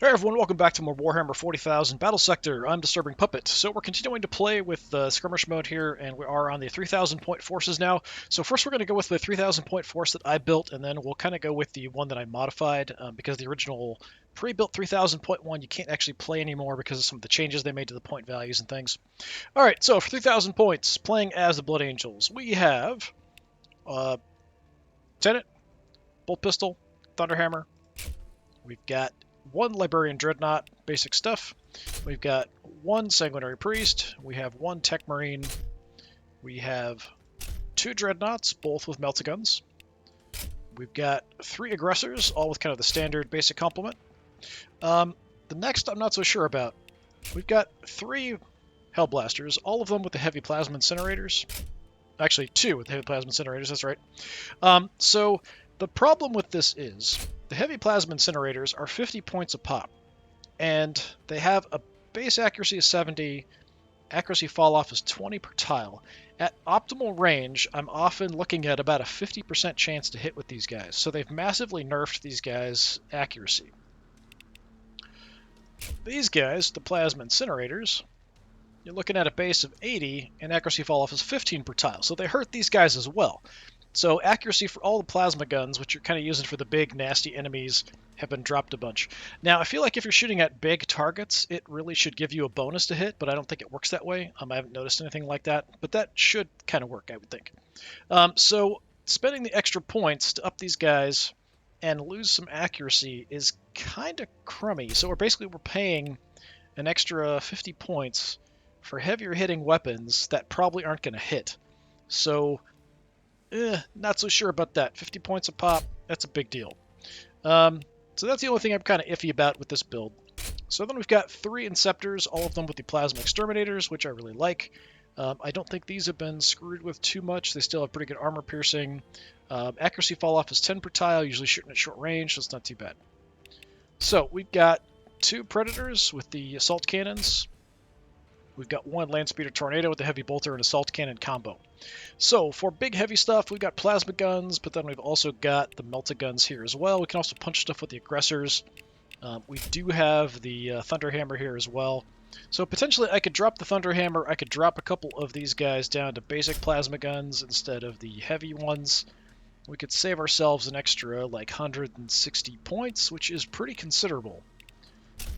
Hey everyone, welcome back to more Warhammer 40,000 Battlesector. I'm DisturbingPuppet. So we're continuing to play with the skirmish mode here, and we are on the 3,000 point forces now. So first we're going to go with the 3,000 point force that I built, and then we'll kind of go with the one that I modified, because the original pre-built 3,000 point one you can't actually play anymore because of some of the changes they made to the point values and things. Alright, so for 3,000 points, playing as the Blood Angels, we have Tyrant, Bolt Pistol, Thunderhammer. We've got one Librarian Dreadnought, basic stuff. We've got one Sanguinary Priest. We have one Tech Marine. We have two Dreadnoughts, both with Meltaguns. We've got three Aggressors, all with kind of the standard basic complement. The next I'm not so sure about. We've got three Hellblasters, all of them with the heavy plasma incinerators. Actually, two with the heavy plasma incinerators, that's right. So the problem with this is the heavy plasma incinerators are 50 points a pop, and they have a base accuracy of 70, accuracy fall off is 20 per tile. At optimal range, I'm often looking at about a 50% chance to hit with these guys, so they've massively nerfed these guys' accuracy. These guys, the plasma incinerators, you're looking at a base of 80, and accuracy fall off is 15 per tile, so they hurt these guys as well. So accuracy for all the plasma guns, which you're kind of using for the big, nasty enemies, have been dropped a bunch. Now, I feel like if you're shooting at big targets, it really should give you a bonus to hit, but I don't think it works that way. I haven't noticed anything like that, but that should kind of work, I would think. So spending the extra points to up these guys and lose some accuracy is kind of crummy. So we're paying an extra 50 points for heavier hitting weapons that probably aren't going to hit. So not so sure about that. 50 points a pop, that's a big deal. So that's the only thing I'm kind of iffy about with this build. So then we've got three Inceptors, all of them with the Plasma Exterminators, which I really like. I don't think these have been screwed with too much. They still have pretty good armor piercing. Accuracy fall off is 10 per tile, usually shooting at short range, so it's not too bad. So we've got two Predators with the Assault Cannons. We've got one Landspeeder Tornado with the Heavy Bolter and Assault Cannon combo. So for big heavy stuff, we've got plasma guns, but then we've also got the Meltaguns here as well. We can also punch stuff with the Aggressors. We do have the Thunderhammer here as well. So potentially I could drop the Thunderhammer, I could drop a couple of these guys down to basic plasma guns instead of the heavy ones. We could save ourselves an extra like 160 points, which is pretty considerable.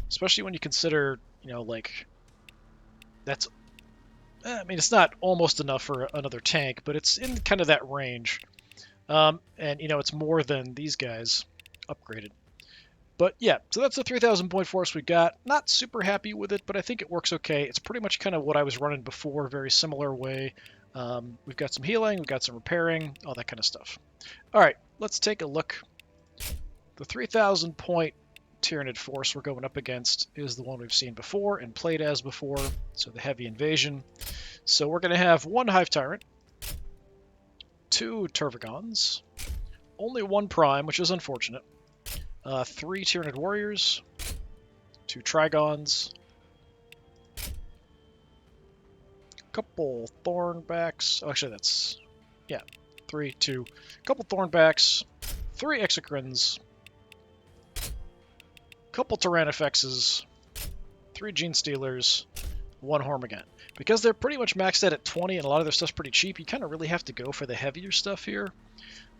Especially when you consider, like, that's, I mean, it's not almost enough for another tank, but it's in kind of that range. And, it's more than these guys upgraded. But yeah, so that's the 3,000 point force we got. Not super happy with it, but I think it works okay. It's pretty much kind of what I was running before, very similar way. We've got some healing, we've got some repairing, all that kind of stuff. All right, let's take a look. The 3,000 point Tyranid force we're going up against is the one we've seen before and played as before, so the heavy invasion. So we're going to have one Hive Tyrant, two Tervagons, only one Prime, which is unfortunate, three Tyranid Warriors, two Trigons, a couple Thornbacks, actually that's, yeah, 3, 2, a couple Thornbacks, three Exocrines, couple Tyrannifexes, three Gene Stealers, one Hormagaun. Because they're pretty much maxed out at 20 and a lot of their stuff's pretty cheap, you kind of really have to go for the heavier stuff here.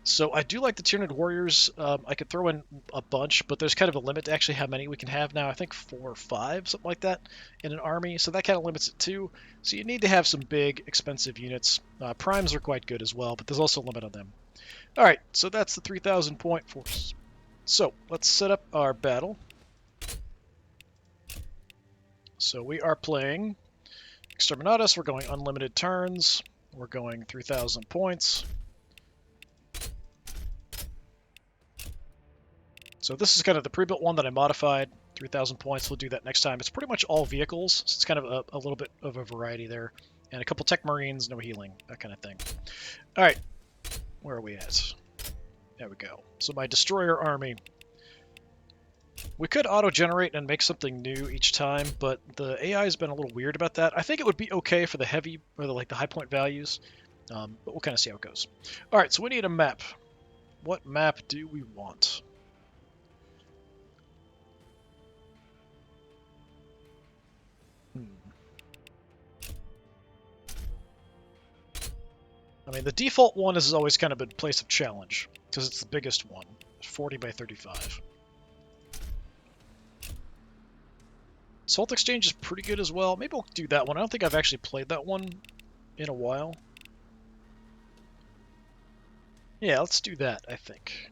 So I do like the Tyranid Warriors. I could throw in a bunch, but there's kind of a limit to actually how many we can have now. I think 4 or 5, something like that, in an army. So that kind of limits it too. So you need to have some big, expensive units. Primes are quite good as well, but there's also a limit on them. Alright, so that's the 3,000 point force. So let's set up our battle. So we are playing Exterminatus, we're going unlimited turns, we're going 3,000 points. So this is kind of the pre-built one that I modified, 3,000 points, we'll do that next time. It's pretty much all vehicles, so it's kind of a little bit of a variety there. And a couple Tech Marines, no healing, that kind of thing. Alright, where are we at? There we go. So my Destroyer army. We could auto-generate and make something new each time, but the AI has been a little weird about that. I think it would be okay for the heavy, or the high point values, but we'll kind of see how it goes. Alright, so we need a map. What map do we want? I mean, the default one is always kind of a place of challenge, because it's the biggest one. 40 by 35. Salt Exchange is pretty good as well. Maybe we'll do that one. I don't think I've actually played that one in a while. Yeah, let's do that, I think.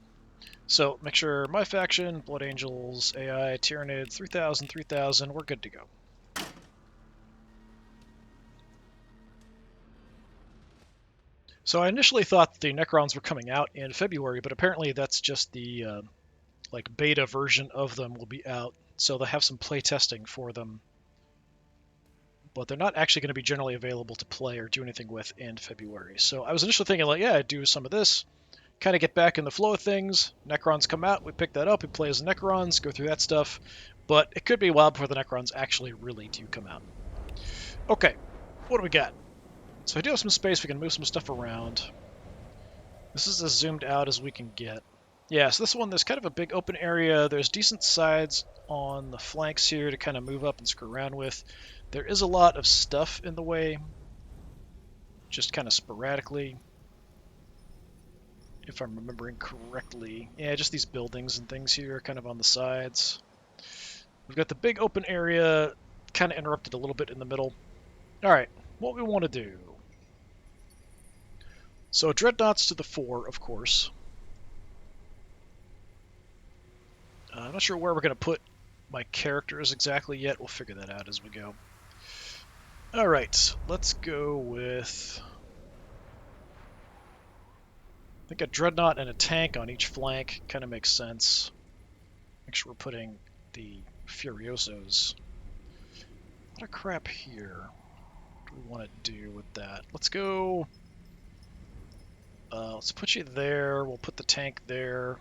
So, make sure my faction, Blood Angels, AI, Tyranids, 3000, 3000, we're good to go. So I initially thought the Necrons were coming out in February, but apparently that's just the like beta version of them will be out. So they'll have some play testing for them. But they're not actually going to be generally available to play or do anything with in February. So I was initially thinking like, yeah, I'd do some of this, kind of get back in the flow of things. Necrons come out, we pick that up, we play as Necrons, go through that stuff. But it could be a while before the Necrons actually really do come out. Okay, what do we got? So I do have some space, we can move some stuff around. This is as zoomed out as we can get. Yeah, so this one, there's kind of a big open area. There's decent sides on the flanks here to kind of move up and screw around with. There is a lot of stuff in the way, just kind of sporadically, if I'm remembering correctly. Yeah, just these buildings and things here kind of on the sides. We've got the big open area, kind of interrupted a little bit in the middle. Alright, what we want to do. So Dreadnoughts to the fore, of course. I'm not sure where we're going to put my characters exactly yet. We'll figure that out as we go. Alright, let's go with... I think a Dreadnought and a tank on each flank kind of makes sense. Make sure we're putting the Furiosos. A lot of crap here. What do we want to do with that? Let's go... let's put you there. We'll put the tank there.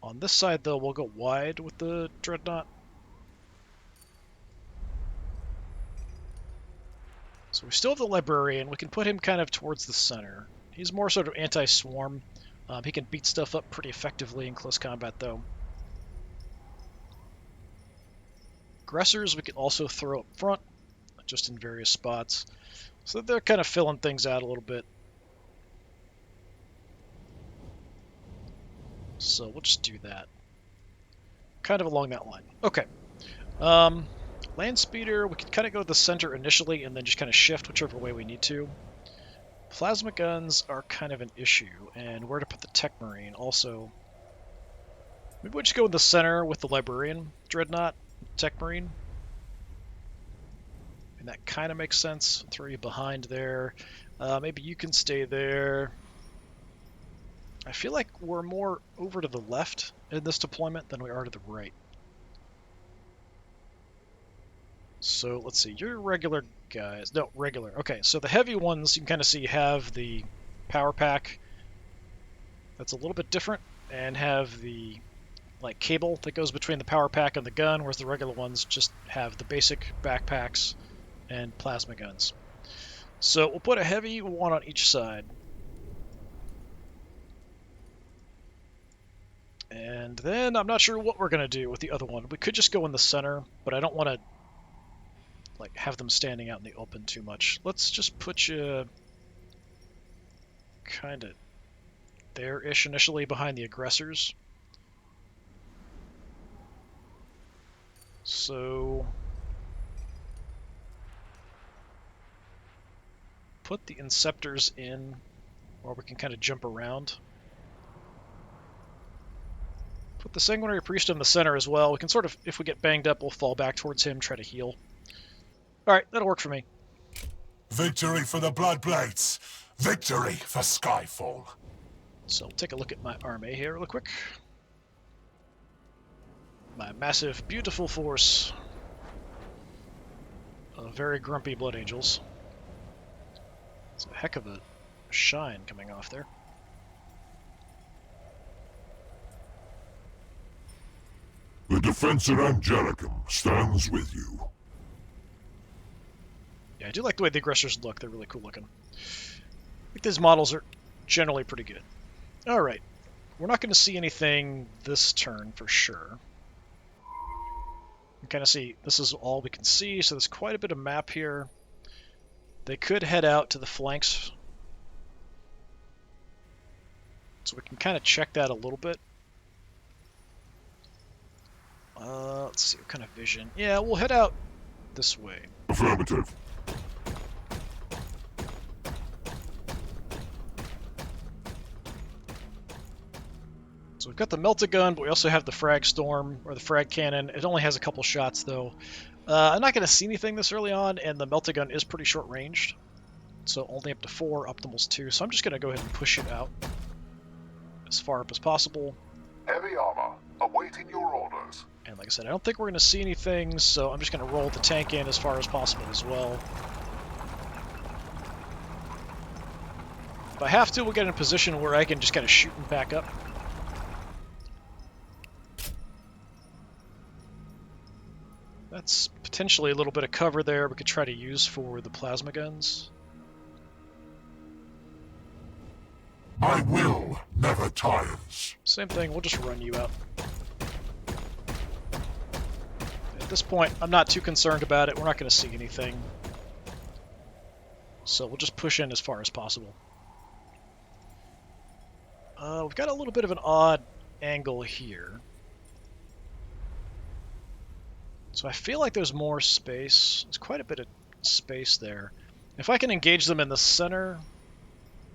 On this side, though, we'll go wide with the Dreadnought. So we still have the Librarian. We can put him kind of towards the center. He's more sort of anti-swarm. He can beat stuff up pretty effectively in close combat, though. Aggressors we can also throw up front, just in various spots. So they're kind of filling things out a little bit. So we'll just do that. Kind of along that line. Okay. Land Speeder, we can kind of go to the center initially and then just kind of shift whichever way we need to. Plasma guns are kind of an issue, and where to put the Tech Marine also. Maybe we'll just go in the center with the Librarian, Dreadnought, Tech Marine. And that kind of makes sense. Throw you behind there. Maybe you can stay there. I feel like we're more over to the left in this deployment than we are to the right. So let's see, you're regular guys. No, regular. Okay, so the heavy ones you can kind of see have the power pack that's a little bit different and have the like cable that goes between the power pack and the gun, whereas the regular ones just have the basic backpacks and plasma guns. So we'll put a heavy one on each side. And then I'm not sure what we're going to do with the other one. We could just go in the center, but I don't want to like have them standing out in the open too much. Let's just put you kind of there-ish initially behind the aggressors. So put the Inceptors in, or we can kind of jump around. Put the Sanguinary Priest in the center as well. We can sort of, if we get banged up, we'll fall back towards him, try to heal. Alright, that'll work for me. Victory for the Bloodblades! Victory for Skyfall! So we'll take a look at my army here real quick. My massive, beautiful force of very grumpy Blood Angels. It's a heck of a shine coming off there. The Defensor Angelicum stands with you. Yeah, I do like the way the aggressors look. They're really cool looking. I think these models are generally pretty good. Alright. We're not going to see anything this turn for sure. You can kind of see, this is all we can see, so there's quite a bit of map here. They could head out to the flanks. So we can kind of check that a little bit. Let's see, what kind of vision? Yeah, we'll head out this way. Affirmative. So we've got the melta gun, but we also have the frag storm, or the frag cannon. It only has a couple shots, though. I'm not going to see anything this early on, and the melta gun is pretty short-ranged. So only up to 4, optimal's 2. So I'm just going to go ahead and push it out as far up as possible. Heavy armor, awaiting your orders. And like I said, I don't think we're going to see anything, so I'm just going to roll the tank in as far as possible as well. If I have to, we'll get in a position where I can just kind of shoot and back up. That's potentially a little bit of cover there we could try to use for the plasma guns. My will never tires. Same thing, we'll just run you out. At this point, I'm not too concerned about it. We're not going to see anything. So we'll just push in as far as possible. We've got a little bit of an odd angle here. So I feel like there's more space. There's quite a bit of space there. If I can engage them in the center,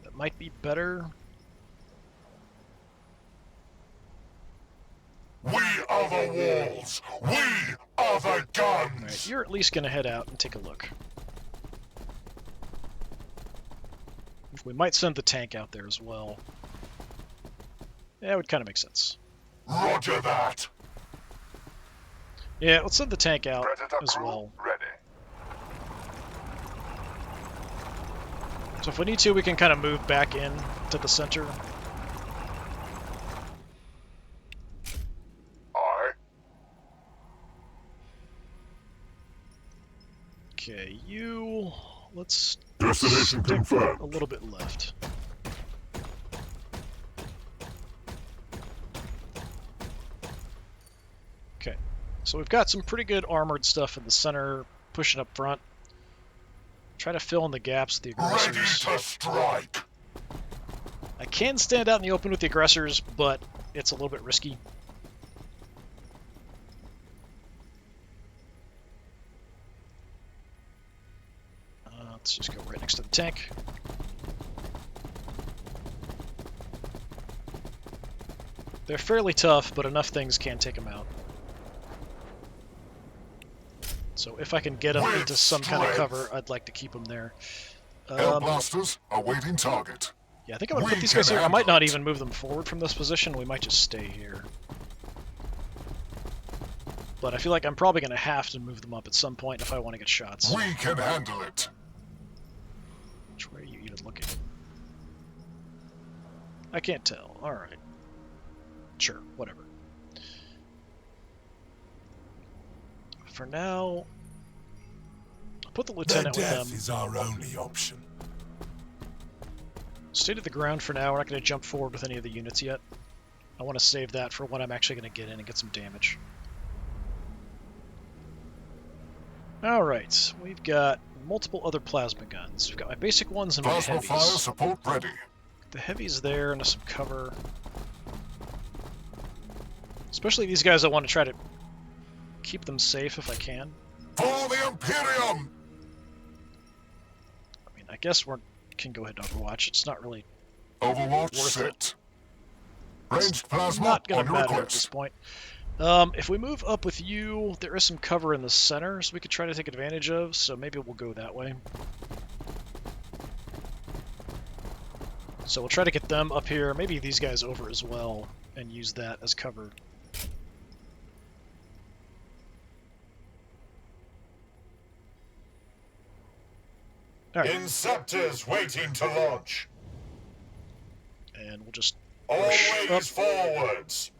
that might be better. We are the walls. We are the guns. Alright, you're at least going to head out and take a look. We might send the tank out there as well. Yeah, it would kind of make sense. Roger that. Yeah, let's send the tank out Predator as crew well. ready. So if we need to, we can kind of move back in to the center. Aye. Okay, you... Let's Destination stick confirmed. a little bit left. Okay, so we've got some pretty good armored stuff in the center, pushing up front. Try to fill in the gaps with the Ready aggressors. to strike. I can stand out in the open with the aggressors, but it's a little bit risky. Let's just go right next to the tank. They're fairly tough, but enough things can take them out. So if I can get them into some kind of cover, I'd like to keep them there. Hellblasters awaiting target. Yeah, I think I'm going to put these guys here. I might not even move them forward from this position. We might just stay here. But I feel like I'm probably going to have to move them up at some point if I want to get shots. We can handle it. Which way are you even looking? I can't tell. Alright. Sure, whatever. For now, I'll put the lieutenant with them. Is our only option. Stay to the ground for now. We're not going to jump forward with any of the units yet. I want to save that for when I'm actually going to get in and get some damage. Alright, we've got multiple other plasma guns. We've got my basic ones and my Plasma heavies. fire support ready. The heavies there into some cover. Especially these guys, I want to try to keep them safe if I can. For the Imperium! I mean, I guess we can go ahead and Overwatch. It's not really Overwatch worth set. Ranged plasma not going on to your matter at this request. point. If we move up with you, there is some cover in the center, so we could try to take advantage of, so maybe we'll go that way. So we'll try to get them up here, maybe these guys over as well, and use that as cover. Alright, Inceptors waiting to launch. and we'll just push up. Always forwards.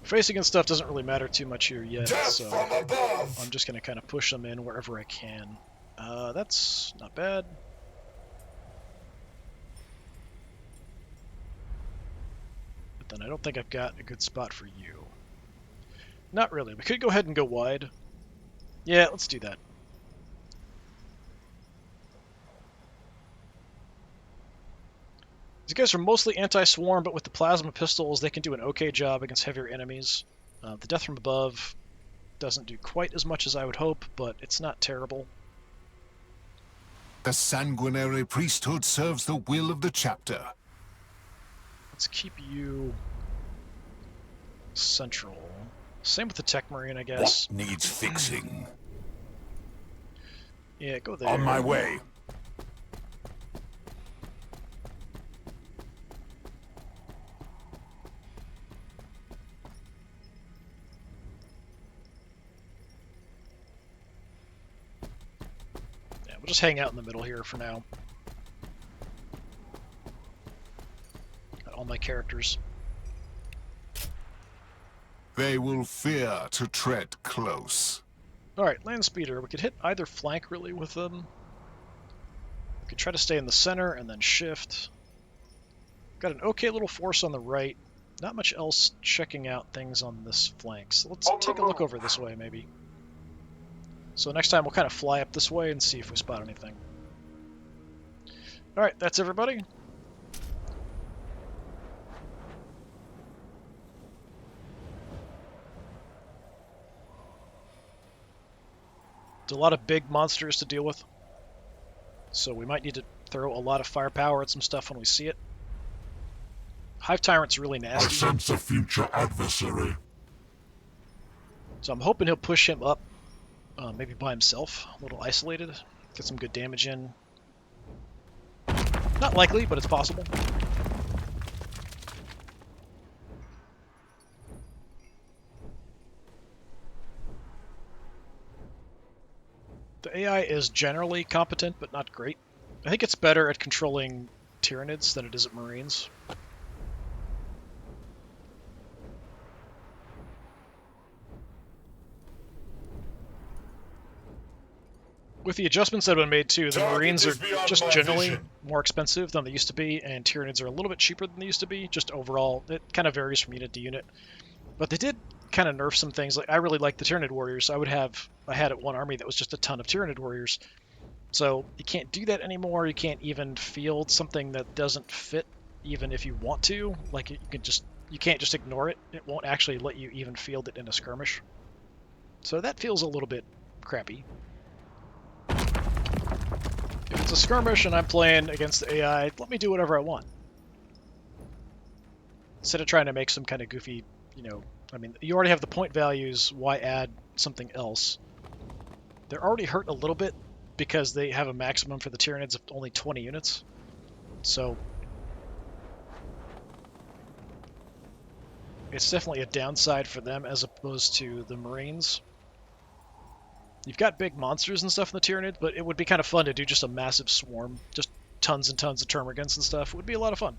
Facing and stuff doesn't really matter too much here yet, Death so from above. I'm just going to kind of push them in wherever I can. That's not bad. But then I don't think I've got a good spot for you. Not really. We could go ahead and go wide. Yeah, let's do that. These guys are mostly anti-swarm, but with the plasma pistols, they can do an okay job against heavier enemies. The death from above doesn't do quite as much as I would hope, but it's not terrible. The sanguinary priesthood serves the will of the chapter. Let's keep you central. Same with the Tech Marine, I guess. What needs fixing? Yeah, go there. On my way. Yeah, we'll just hang out in the middle here for now. Got all my characters. They will fear to tread close. Alright, land speeder. We could hit either flank really with them. We could try to stay in the center and then shift. Got an okay little force on the right. Not much else checking out things on this flank. So let's take a look over this way maybe. So next time we'll kind of fly up this way and see if we spot anything. Alright, that's everybody. There's a lot of big monsters to deal with, so we might need to throw a lot of firepower at some stuff when we see it. Hive Tyrant's really I nasty, sense a future adversary. so I'm hoping he'll push him up, maybe by himself, a little isolated, get some good damage in. Not likely, but it's possible. The AI is generally competent, but not great. I think it's better at controlling Tyranids than it is at Marines. With the adjustments that have been made too, the Marines are just generally more expensive than they used to be, and Tyranids are a little bit cheaper than they used to be, just overall. It kind of varies from unit to unit. But they did kind of nerf some things. Like I really like the Tyranid warriors. I had at one army that was just a ton of Tyranid warriors. So you can't do that anymore. You can't even field something that doesn't fit, even if you want to. Like you can't just ignore it. It won't actually let you even field it in a skirmish. So that feels a little bit crappy. If it's a skirmish and I'm playing against the AI, let me do whatever I want. Instead of trying to make some kind of goofy, I mean, you already have the point values, why add something else? They're already hurt a little bit because they have a maximum for the Tyranids of only 20 units. So it's definitely a downside for them as opposed to the Marines. You've got big monsters and stuff in the Tyranid, but it would be kind of fun to do just a massive swarm, just tons and tons of termagants and stuff. It would be a lot of fun.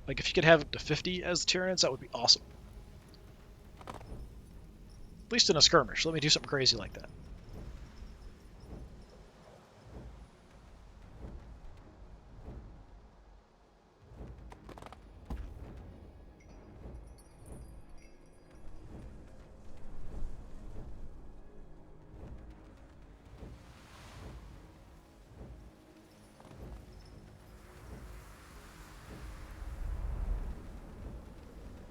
Like if you could have up to 50 as the Tyranids, that would be awesome. At least in a skirmish. Let me do something crazy like that.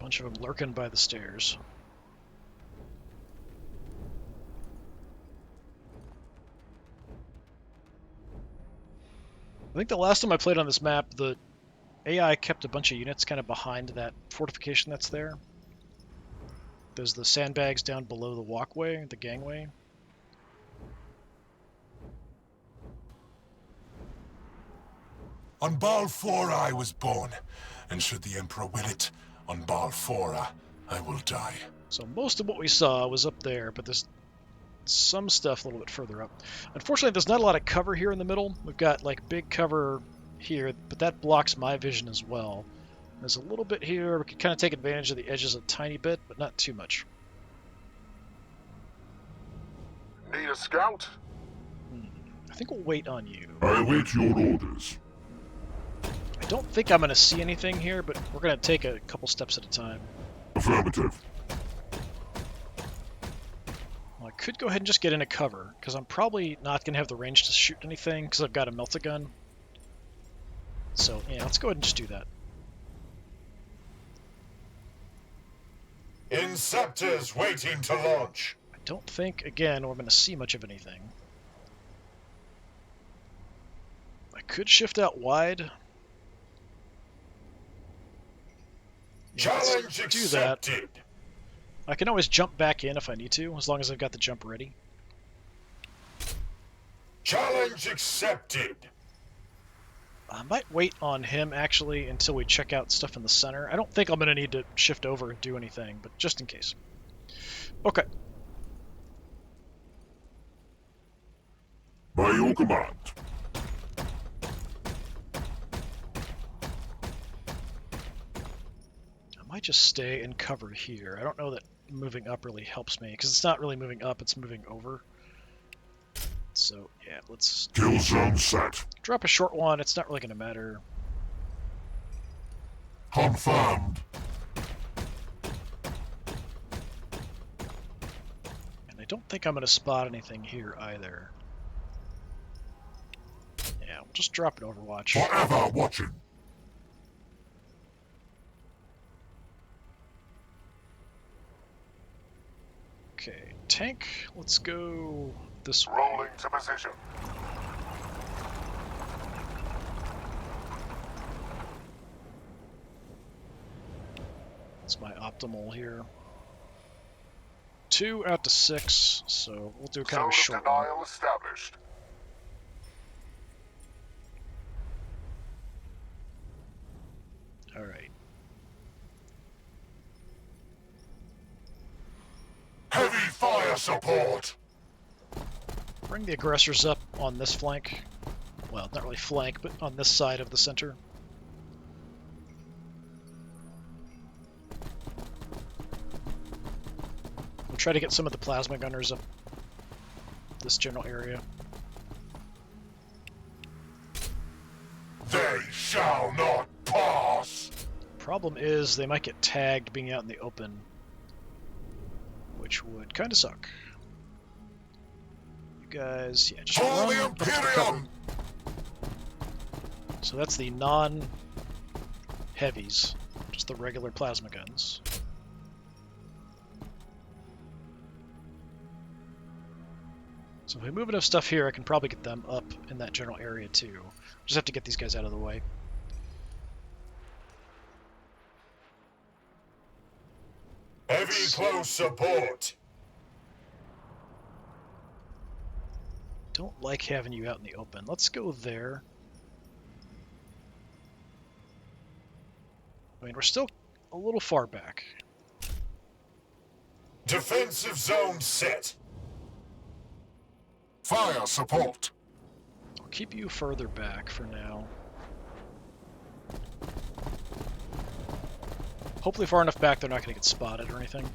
Bunch of them lurking by the stairs. I think the last time I played on this map, the AI kept a bunch of units kind of behind that fortification that's there. There's the sandbags down below the walkway, the gangway. On Balfora I was born, and should the Emperor will it, on Balfora I will die. So most of what we saw was up there, but there's some stuff a little bit further up. Unfortunately, there's not a lot of cover here in the middle. We've got like big cover here, but that blocks my vision as well. There's a little bit here. We could kind of take advantage of the edges a tiny bit, but not too much. Need a scout? I think we'll wait on you. I await your orders. I don't think I'm going to see anything here, but we're going to take a couple steps at a time. Affirmative. Well, I could go ahead and just get into cover, because I'm probably not going to have the range to shoot anything, because I've got a melta gun. So, yeah, let's go ahead and just do that. Inceptors waiting to launch. I don't think, again, we're going to see much of anything. I could shift out wide. Yeah, Challenge let's do that. accepted. I can always jump back in if I need to, as long as I've got the jump ready. Challenge accepted. I might wait on him, actually, until we check out stuff in the center. I don't think I'm going to need to shift over and do anything, but just in case. Okay. By your command. I might just stay and cover here. I don't know that moving up really helps me, because it's not really moving up, it's moving over. So, yeah, let's... Kill zone set. Drop a short one, it's not really going to matter. Confirmed. And I don't think I'm going to spot anything here either. Yeah, we'll just drop an Overwatch. Forever watching. Okay, tank, let's go this way. Rolling to position. That's my optimal here. 2 out to 6, so we'll do kind of a short one. Denial established. Alright. Heavy fire support. Bring the aggressors up on this flank. Well, not really flank, but on this side of the center. We'll try to get some of the plasma gunners up this general area. They shall not pass. Problem is, they might get tagged being out in the open, which would kind of suck. You guys, yeah, just For the run up to cover. Imperium. So that's the non-heavies, just the regular plasma guns. So if we move enough stuff here, I can probably get them up in that general area too. Just have to get these guys out of the way. Heavy close support. Don't like having you out in the open. Let's go there. I mean, we're still a little far back. Defensive zone set. Fire support. I'll keep you further back for now. Hopefully far enough back they're not going to get spotted or anything.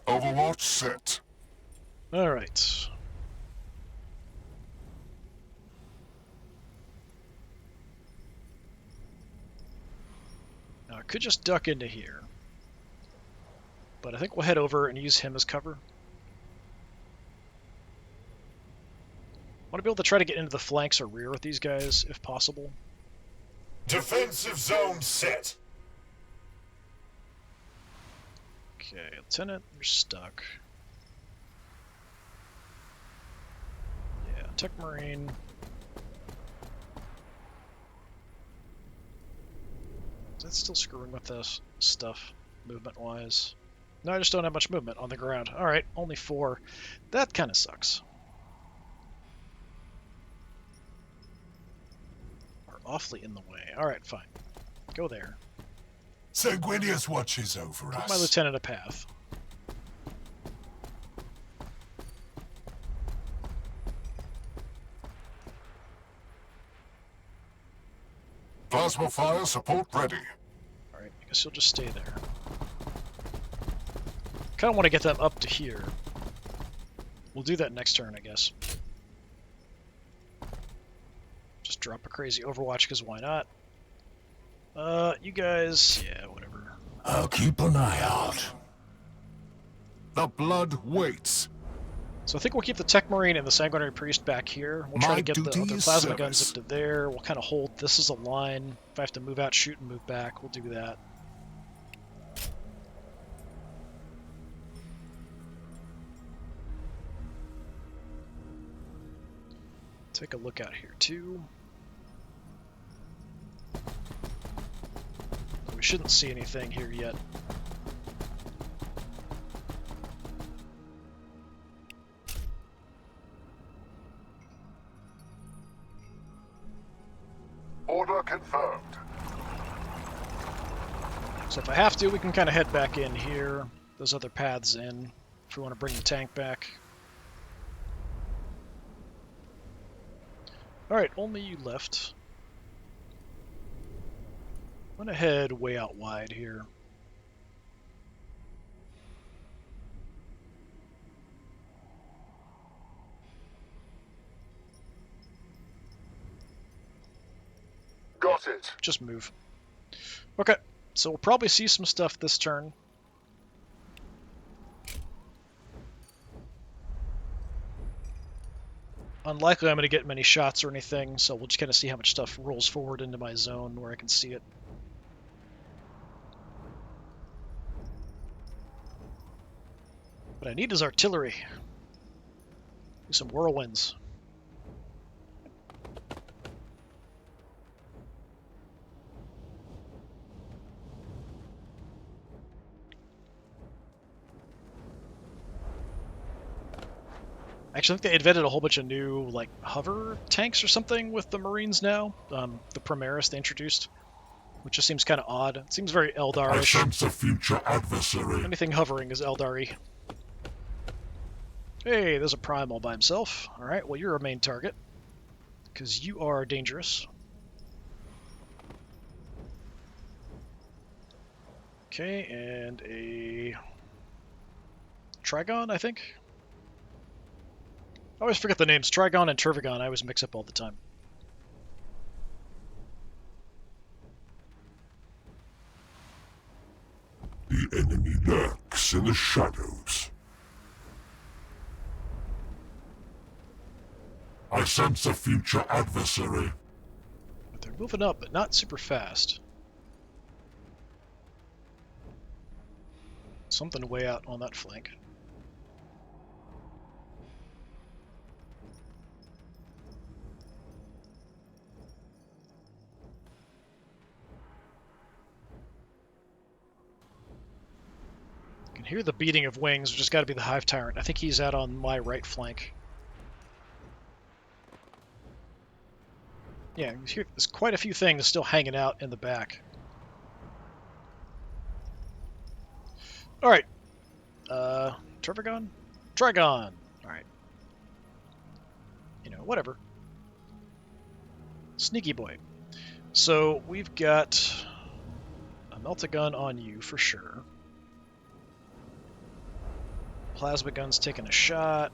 Overwatch set. Alright. Now I could just duck into here. But I think we'll head over and use him as cover. Want to be able to try to get into the flanks or rear with these guys, if possible. Defensive zone set. Okay, Lieutenant, you're stuck. Yeah, Tech Marine. Is that still screwing with this stuff, movement-wise? No, I just don't have much movement on the ground. Alright, only 4. That kind of sucks. We're awfully in the way. Alright, fine. Go there. Sanguinius watches over Give us. my lieutenant a path. Plasma fire support ready. Alright, I guess you'll just stay there. Kind of want to get them up to here. We'll do that next turn, I guess. Just drop a crazy Overwatch, because why not? You guys, yeah, whatever. I'll keep an eye out. The blood waits. So I think we'll keep the Tech Marine and the Sanguinary Priest back here. We'll try My to get the duty other is plasma guns service. up to there. We'll kind of hold this as a line. If I have to move out, shoot, and move back, we'll do that. Take a look out here too. We shouldn't see anything here yet. Order confirmed. So if I have to, we can kind of head back in here. Those other paths in, if we want to bring the tank back. Alright, only you left. I'm gonna head way out wide here. Got it. Just move. Okay, so we'll probably see some stuff this turn. Unlikely I'm going to get many shots or anything, so we'll just kind of see how much stuff rolls forward into my zone where I can see it. What I need is artillery. Do some whirlwinds. Actually, I think they invented a whole bunch of new, like, hover tanks or something with the Marines now. The Primaris they introduced, which just seems kind of odd. It seems very I Eldar-ish. sense a future adversary. Anything hovering is Eldar-y. Hey, there's a Prime all by himself. Alright, well, you're a main target, because you are dangerous. Okay, and a Trigon, I think? I always forget the names. Trigon and Turvigon, I always mix up all the time. The enemy lurks in the shadows. I sense a future adversary. But they're moving up, but not super fast. Something way out on that flank. You can hear the beating of wings, which has got to be the Hive Tyrant. I think he's out on my right flank. Yeah, there's quite a few things still hanging out in the back. Alright. Turvigon? Trigon! Alright. You know, whatever. Sneaky boy. So, we've got a Meltagun on you for sure. Plasma gun's taking a shot.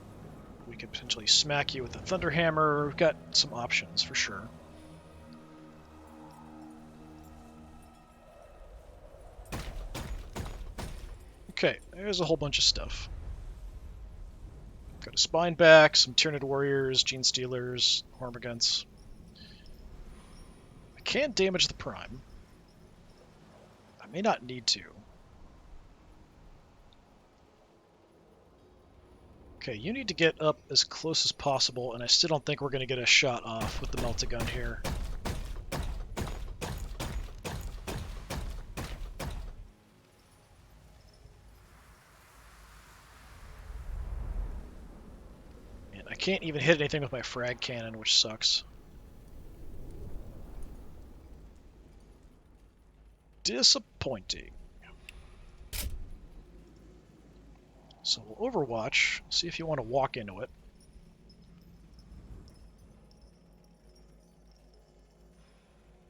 We could potentially smack you with a Thunderhammer. We've got some options for sure. Okay, there's a whole bunch of stuff. Got a Spine back, some Tyranid Warriors, Gene Stealers, Hormagaunts. I can damage the Prime. I may not need to. Okay, you need to get up as close as possible, and I still don't think we're going to get a shot off with the Meltagun here. And I can't even hit anything with my frag cannon, which sucks. Disappointing. So we'll Overwatch, see if you want to walk into it.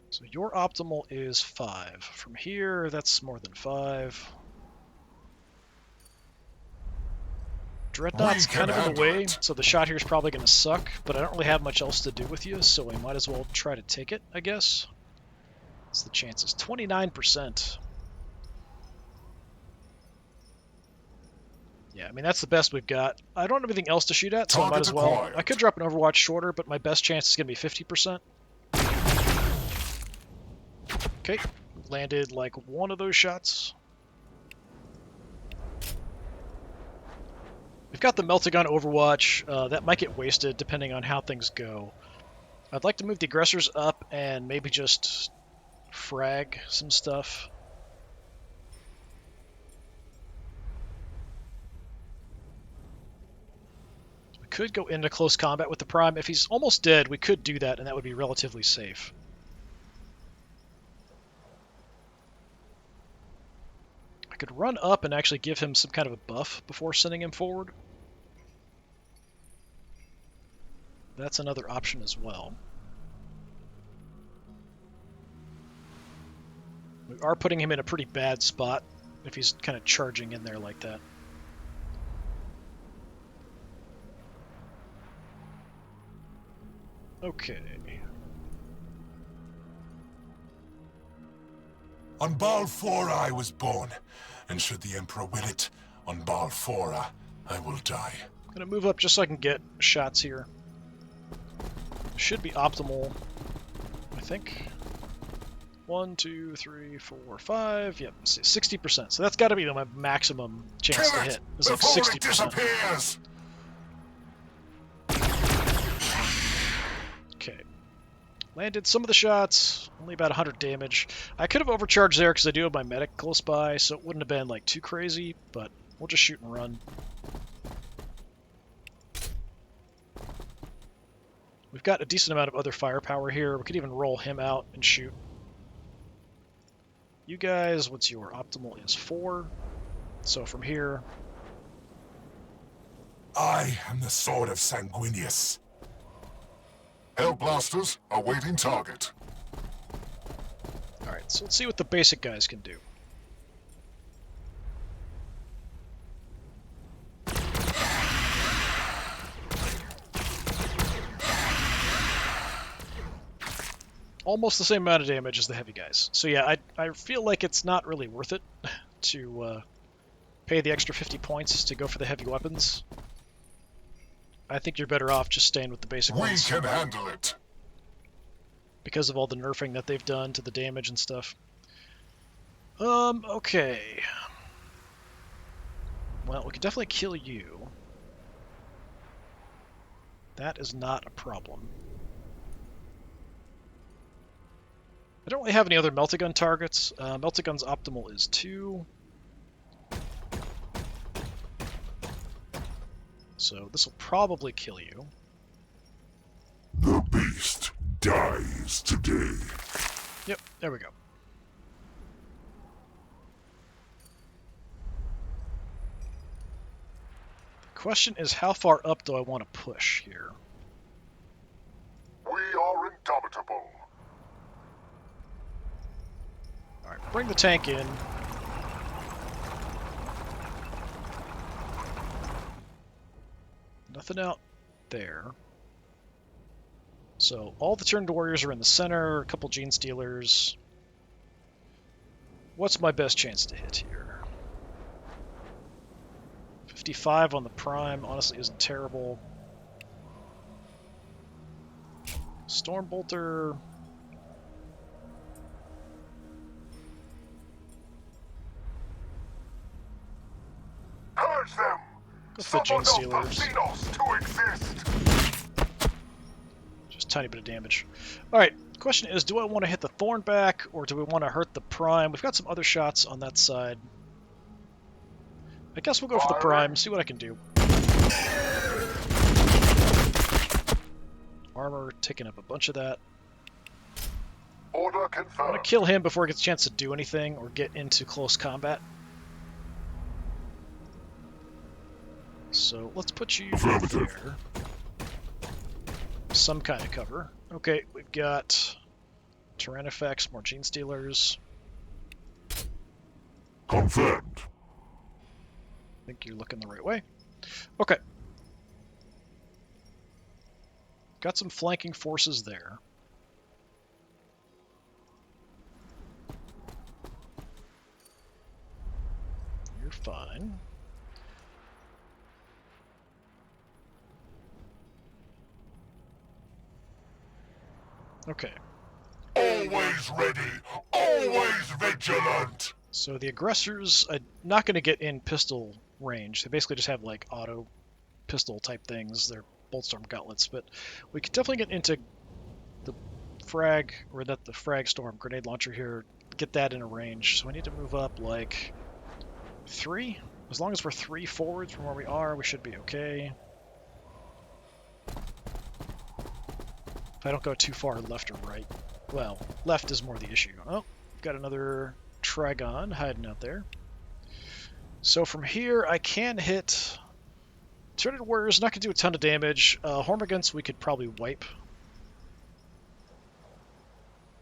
So your optimal is 5. From here, that's more than 5. Dreadnought's kind of in the way, so the shot here is probably going to suck, but I don't really have much else to do with you, so I might as well try to take it, I guess. What's the chances? 29%. Yeah, I mean, that's the best we've got. I don't have anything else to shoot at, so I might Target as well. acquired. I could drop an Overwatch shorter, but my best chance is going to be 50%. Okay, landed like one of those shots. We've got the Meltagun Overwatch. That might get wasted depending on how things go. I'd like to move the aggressors up and maybe just frag some stuff. We could go into close combat with the Prime. If he's almost dead, we could do that, and that would be relatively safe. I could run up and actually give him some kind of a buff before sending him forward. That's another option as well. We are putting him in a pretty bad spot if he's kind of charging in there like that. Okay. On Balfora I was born, and should the Emperor will it, on Balfora I will die. I'm gonna move up just so I can get shots here. Should be optimal, I think. 1, 2, 3, 4, 5. Yep, 60%. So that's got to be my maximum chance to hit. It's like 60%. It disappears! Okay. Landed some of the shots, only about 100 damage. I could have overcharged there because I do have my medic close by, so it wouldn't have been like too crazy, but we'll just shoot and run. We've got a decent amount of other firepower here. We could even roll him out and shoot. You guys, what's your optimal is 4. So from here... I am the sword of Sanguinius. Hellblasters awaiting target. Alright, so let's see what the basic guys can do. Almost the same amount of damage as the heavy guys. So yeah, I feel like it's not really worth it to pay the extra 50 points to go for the heavy weapons. I think you're better off just staying with the basic We ones. can handle it. Because of all the nerfing that they've done to the damage and stuff. Okay. Well, we could definitely kill you. That is not a problem. I don't really have any other Meltagun targets. Meltagun's optimal is 2. So this will probably kill you. The beast dies today. Yep, there we go. The question is, how far up do I want to push here? We are indomitable. Alright, bring the tank in. Nothing out there. So all the turned warriors are in the center, a couple gene stealers. What's my best chance to hit here? 55 on the prime honestly isn't terrible. Stormbolter. Purge them. Go for the gene stealers. To exist. Just a tiny bit of damage. Alright, question is, do I want to hit the Thorn back, or do we want to hurt the Prime? We've got some other shots on that side. I guess we'll go for the Prime, see what I can do. Armor, taking up a bunch of that. Order I want confirmed. to kill him before he gets a chance to do anything, or get into close combat. So let's put you there. Some kind of cover. Okay, we've got Tyranids, more Gene Stealers. Confirmed. I think you're looking the right way. Okay. Got some flanking forces there. You're fine. Okay. Always ready, always vigilant. So the aggressors are not going to get in pistol range. They basically just have like auto pistol type things. They're boltstorm gauntlets, but we could definitely get into the frag, or that the frag storm grenade launcher here, get that in a range. So we need to move up like 3. As long as we're 3 forwards from where we are, we should be okay. If I don't go too far left or right. Well, left is more the issue. Oh, we've got another Trigon hiding out there. So from here, I can hit Tyranid Warriors, not going to do a ton of damage. Hormagaunts we could probably wipe.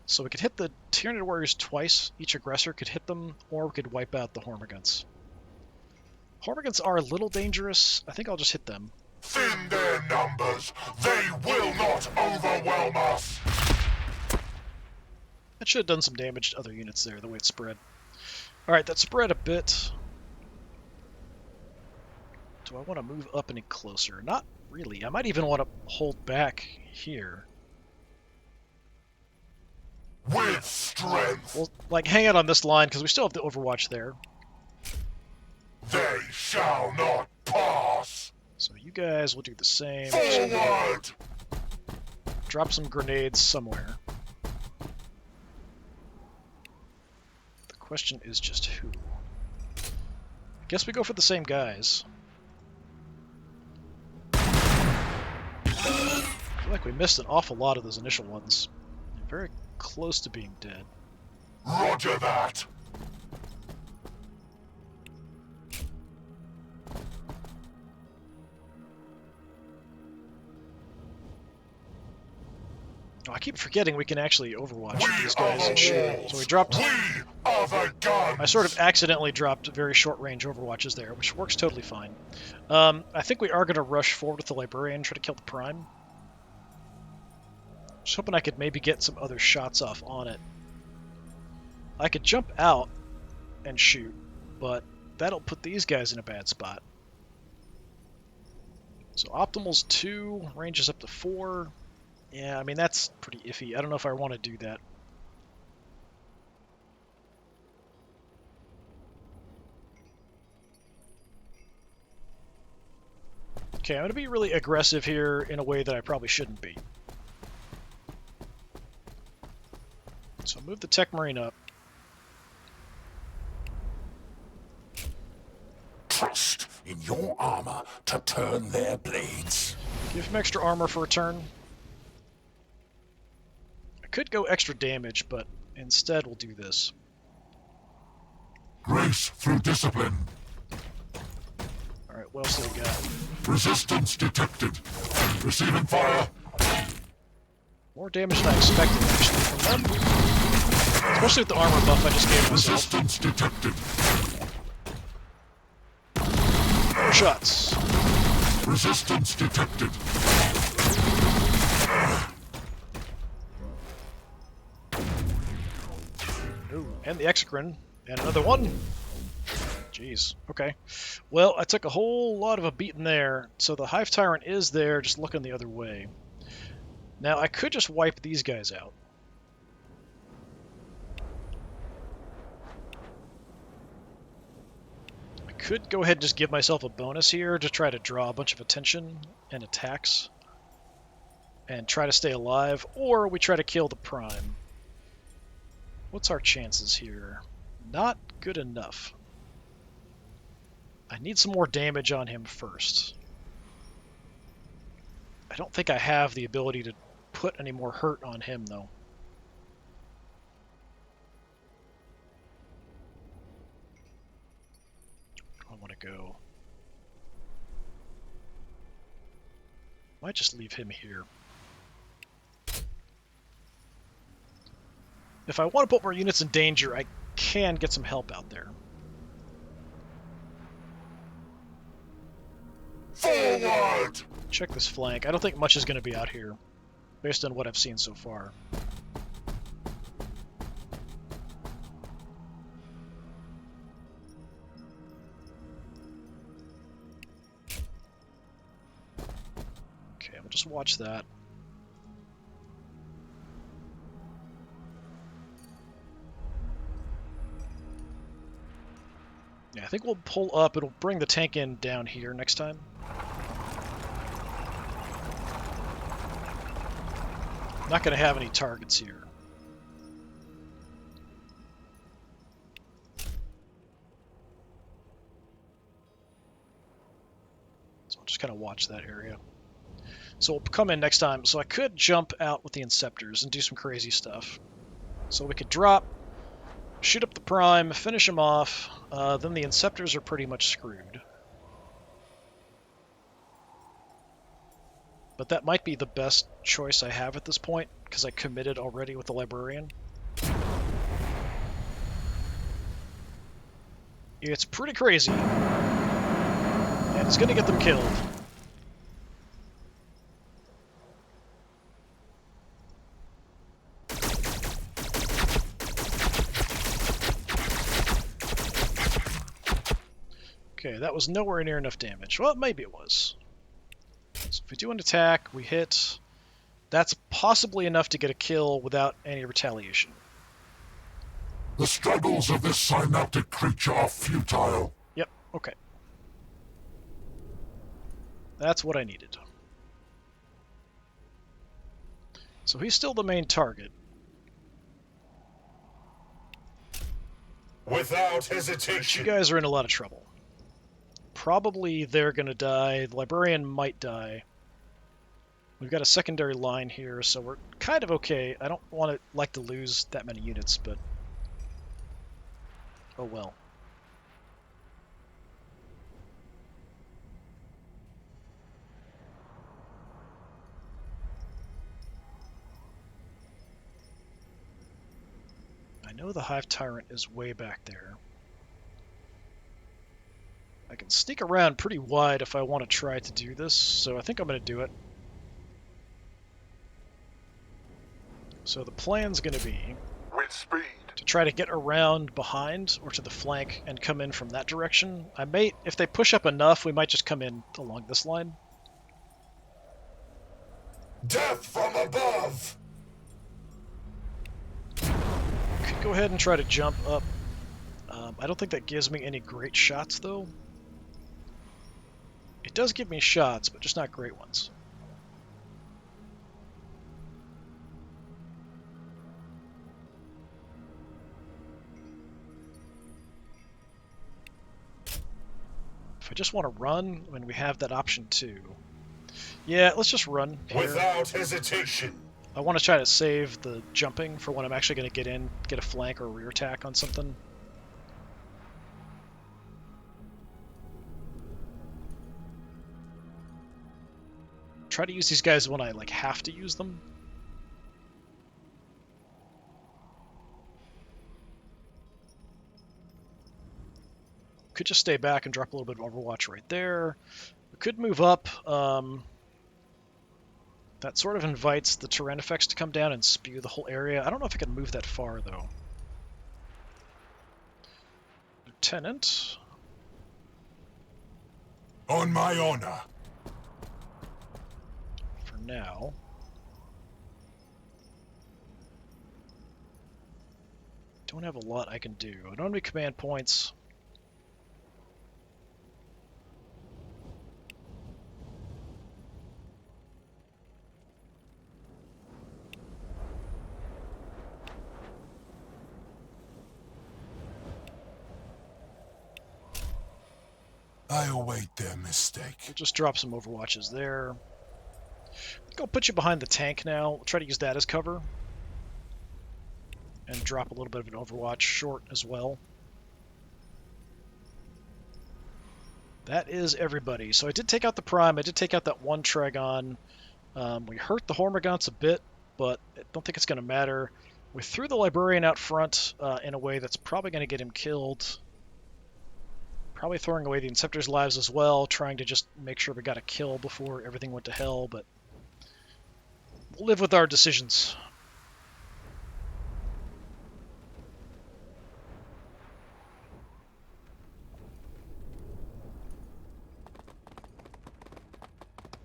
So we could hit the Tyranid Warriors twice. Each aggressor could hit them, or we could wipe out the Hormagaunts. Hormagaunts are a little dangerous. I think I'll just hit them. Thin their numbers, they will not overwhelm us. That should have done some damage to other units there, the way it spread. Alright, that spread a bit. Do I want to move up any closer? Not really. I might even want to hold back here. With strength, We'll, like, hang out on this line, because we still have the Overwatch there. they shall not pass. So you guys will do the same. Forward! Drop some grenades somewhere. The question is just who. I guess we go for the same guys. I feel like we missed an awful lot of those initial ones. They're very close to being dead. Roger that. Oh, I keep forgetting we can actually overwatch We these are guys and the shoot. wolves. So we dropped... We are the guns. I sort of accidentally dropped very short-range overwatches there, which works totally fine. I think we are going to rush forward with the Librarian and try to kill the Prime. Just hoping I could maybe get some other shots off on it. I could jump out and shoot, but that'll put these guys in a bad spot. So optimal's 2, range is up to 4. Yeah, I mean, that's pretty iffy. I don't know if I want to do that. Okay, I'm going to be really aggressive here in a way that I probably shouldn't be. So move the Tech Marine up. Trust in your armor to turn their blades. Give him extra armor for a turn. I could go extra damage, but instead we'll do this. Grace through discipline. Alright, what else do we got? Resistance detected. Receiving fire. More damage than I expected, actually, from them. Especially with the armor buff I just gave myself. Resistance detected. More shots. Resistance detected. Ooh, and the Exocrine. And another one. Jeez. Okay. Well, I took a whole lot of a beating there. So the Hive Tyrant is there, just looking the other way. Now, I could just wipe these guys out. I could go ahead and just give myself a bonus here to try to draw a bunch of attention and attacks. And try to stay alive. Or we try to kill the Prime. What's our chances here? Not good enough. I need some more damage on him first. I don't think I have the ability to put any more hurt on him, though. I want to go. Might just leave him here. If I want to put more units in danger, I can get some help out there. Forward! Check this flank. I don't think much is going to be out here, based on what I've seen so far. Okay, we'll just watch that. Yeah, I think we'll pull up. It'll bring the tank in down here next time. Not going to have any targets here. So I'll just kind of watch that area. So we'll come in next time. So I could jump out with the Inceptors and do some crazy stuff. So we could drop, shoot up the Prime, finish him off. Then the Inceptors are pretty much screwed. But that might be the best choice I have at this point, because I committed already with the Librarian. It's pretty crazy. And it's going to get them killed. Okay, that was nowhere near enough damage. Well, maybe it was. So if we do an attack, we hit. That's possibly enough to get a kill without any retaliation. The struggles of this synaptic creature are futile. Yep, okay. That's what I needed. So he's still the main target. Without hesitation. You guys are in a lot of trouble. Probably they're going to die. The Librarian might die. We've got a secondary line here, so we're kind of okay. I don't want to like to lose that many units, but oh well. I know the Hive Tyrant is way back there. I can sneak around pretty wide if I want to try to do this, so I think I'm going to do it. So the plan's going to be With speed. to try to get around behind or to the flank and come in from that direction. I may, if they push up enough, we might just come in along this line. Death from above. Could go ahead and try to jump up. I don't think that gives me any great shots, though. It does give me shots, but just not great ones. If I just want to run, I mean, we have that option too. Yeah, let's just run here. Without hesitation. I want to try to save the jumping for when I'm actually going to get in, get a flank or a rear attack on something. Try to use these guys when I have to use them. Could just stay back and drop a little bit of Overwatch right there. We could move up. That sort of invites the Tyrant effects to come down and spew the whole area. I don't know if I can move that far, though. Lieutenant. On my honor. For now. Don't have a lot I can do. I don't have any command points. I await their mistake. We'll just drop some Overwatches there. I'll put you behind the tank now. We'll try to use that as cover. And drop a little bit of an Overwatch short as well. That is everybody. So I did take out the Prime. I did take out that one Trigon. We hurt the Hormagaunts a bit, but I don't think it's going to matter. We threw the Librarian out front in a way that's probably going to get him killed. Probably throwing away the Inceptor's lives as well, trying to just make sure we got a kill before everything went to hell, but we'll live with our decisions.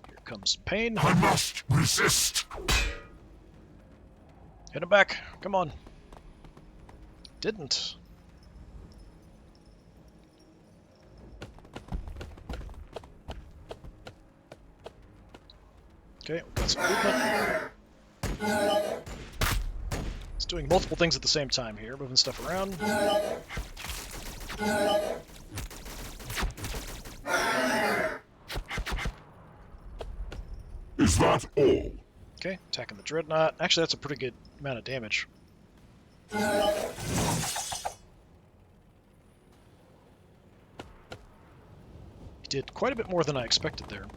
Here comes some pain. I must resist. Hit him back. Come on. Didn't. Okay, we've got some movement. It's doing multiple things at the same time here, moving stuff around. Is that all? Okay, attacking the Dreadnought. Actually, that's a pretty good amount of damage. He did quite a bit more than I expected there.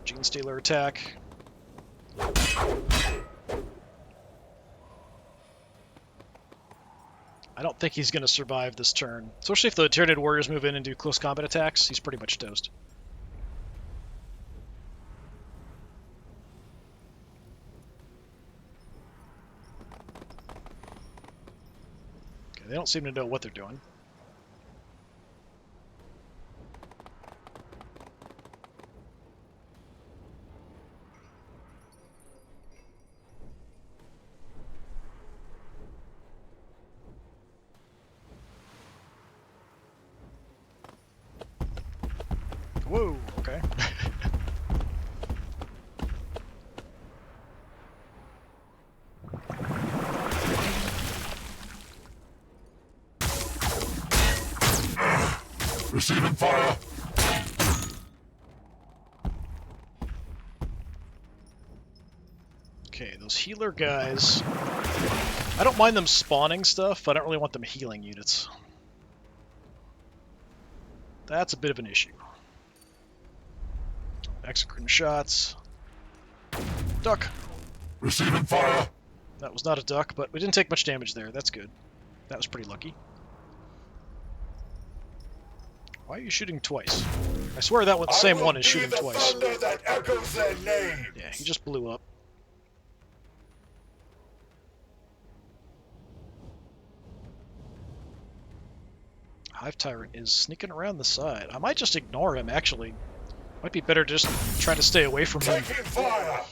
Genestealer attack. I don't think he's going to survive this turn. Especially if the Tyranid warriors move in and do close combat attacks, he's pretty much toast. Okay, they don't seem to know what they're doing. Whoa, okay. Receiving fire. Okay, those healer guys. I don't mind them spawning stuff, but I don't really want them healing units. That's a bit of an issue. Exocrine shots. Duck. Receiving fire. That was not a duck, but we didn't take much damage there. That's good. That was pretty lucky. Why are you shooting twice? I swear that one, the same one is shooting twice. That echoes their name. Yeah, he just blew up. Hive Tyrant is sneaking around the side. I might just ignore him, actually. Might be better just trying to stay away from him. Taking fire.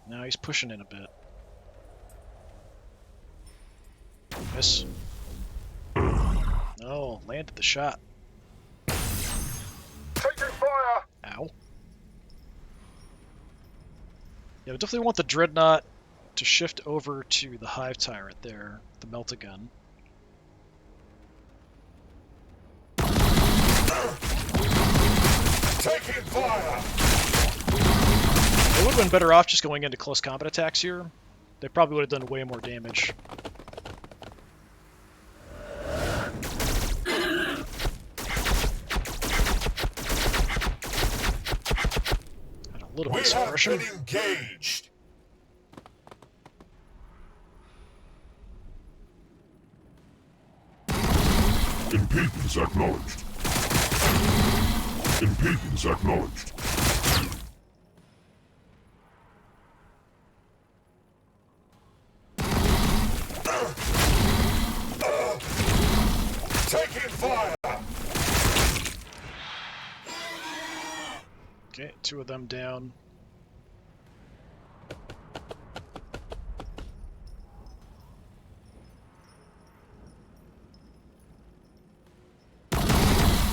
Now he's pushing in a bit. Miss. No, landed the shot. Taking fire. Ow. Yeah, we definitely want the Dreadnought to shift over to the Hive Tyrant there, the Melt-A-Gun. Taking fire. They would have been better off just going into close combat attacks here. They probably would have done way more damage. Had a little bit of suppression. Been engaged. Impedance acknowledged. Impedance acknowledged. Taking fire. Okay, two of them down.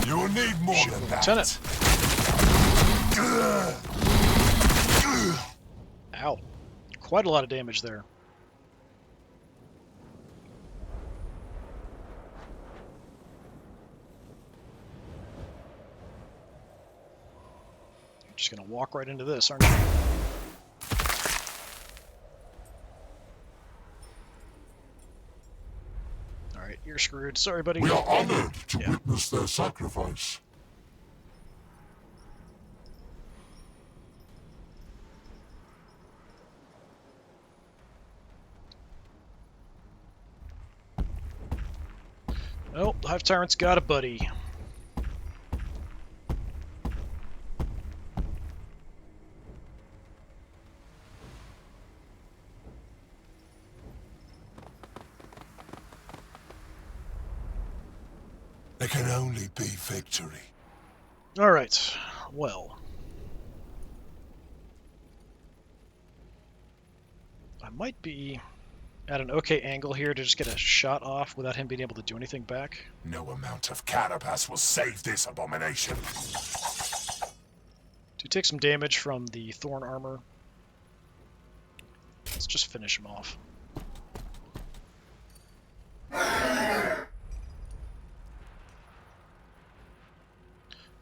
You will need more Shoot, than that. Lieutenant. Ow. Quite a lot of damage there. You're just gonna walk right into this, aren't you? Alright, you're screwed. Sorry, buddy. We are honored to Yeah. witness their sacrifice. Oh, the Hive Tyrant's got a buddy. There can only be victory. Alright, well. I might be at an okay angle here to just get a shot off without him being able to do anything back. No amount of carapace will save this abomination. Do take some damage from the thorn armor. Let's just finish him off.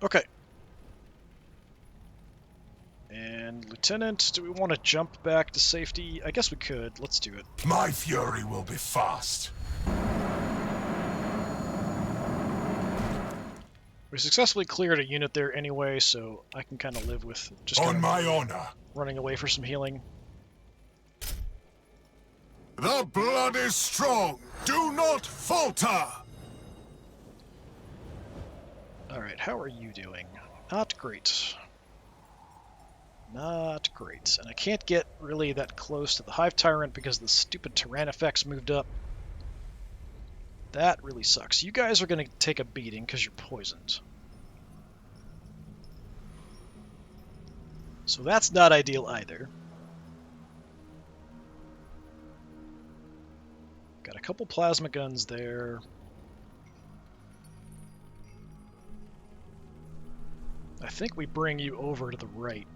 Okay. And Lieutenant, do we want to jump back to safety? I guess we could. Let's do it. My fury will be fast. We successfully cleared a unit there anyway, so I can kind of live with just On my honor. running away for some healing. The blood is strong. Do not falter. Alright, how are you doing? Not great. Not great. And I can't get really that close to the Hive Tyrant because the stupid Tyrant effects moved up. That really sucks. You guys are going to take a beating because you're poisoned. So that's not ideal either. Got a couple plasma guns there. I think we bring you over to the right.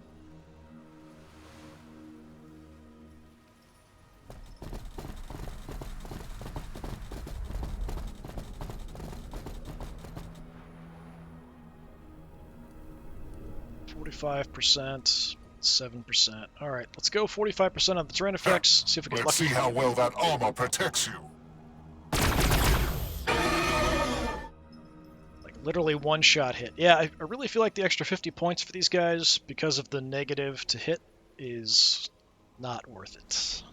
%, 7%. All right, let's go 45% on the terrain effects. See if we get Let's lucky. see how well that armor protects you. Like literally one shot hit. Yeah, I really feel like the extra 50 points for these guys because of the negative to hit is not worth it.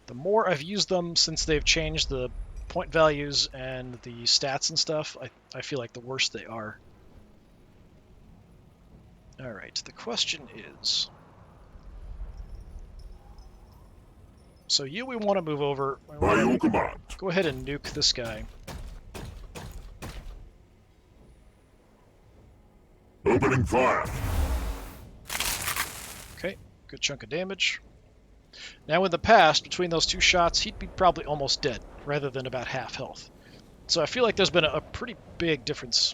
The more I've used them since they've changed the point values and the stats and stuff, I feel like the worse they are. Alright, the question is... So we want to move over. By your command. Go ahead and nuke this guy. Opening fire. Okay, good chunk of damage. Now in the past, between those two shots, he'd be probably almost dead, rather than about half health. So I feel like there's been a pretty big difference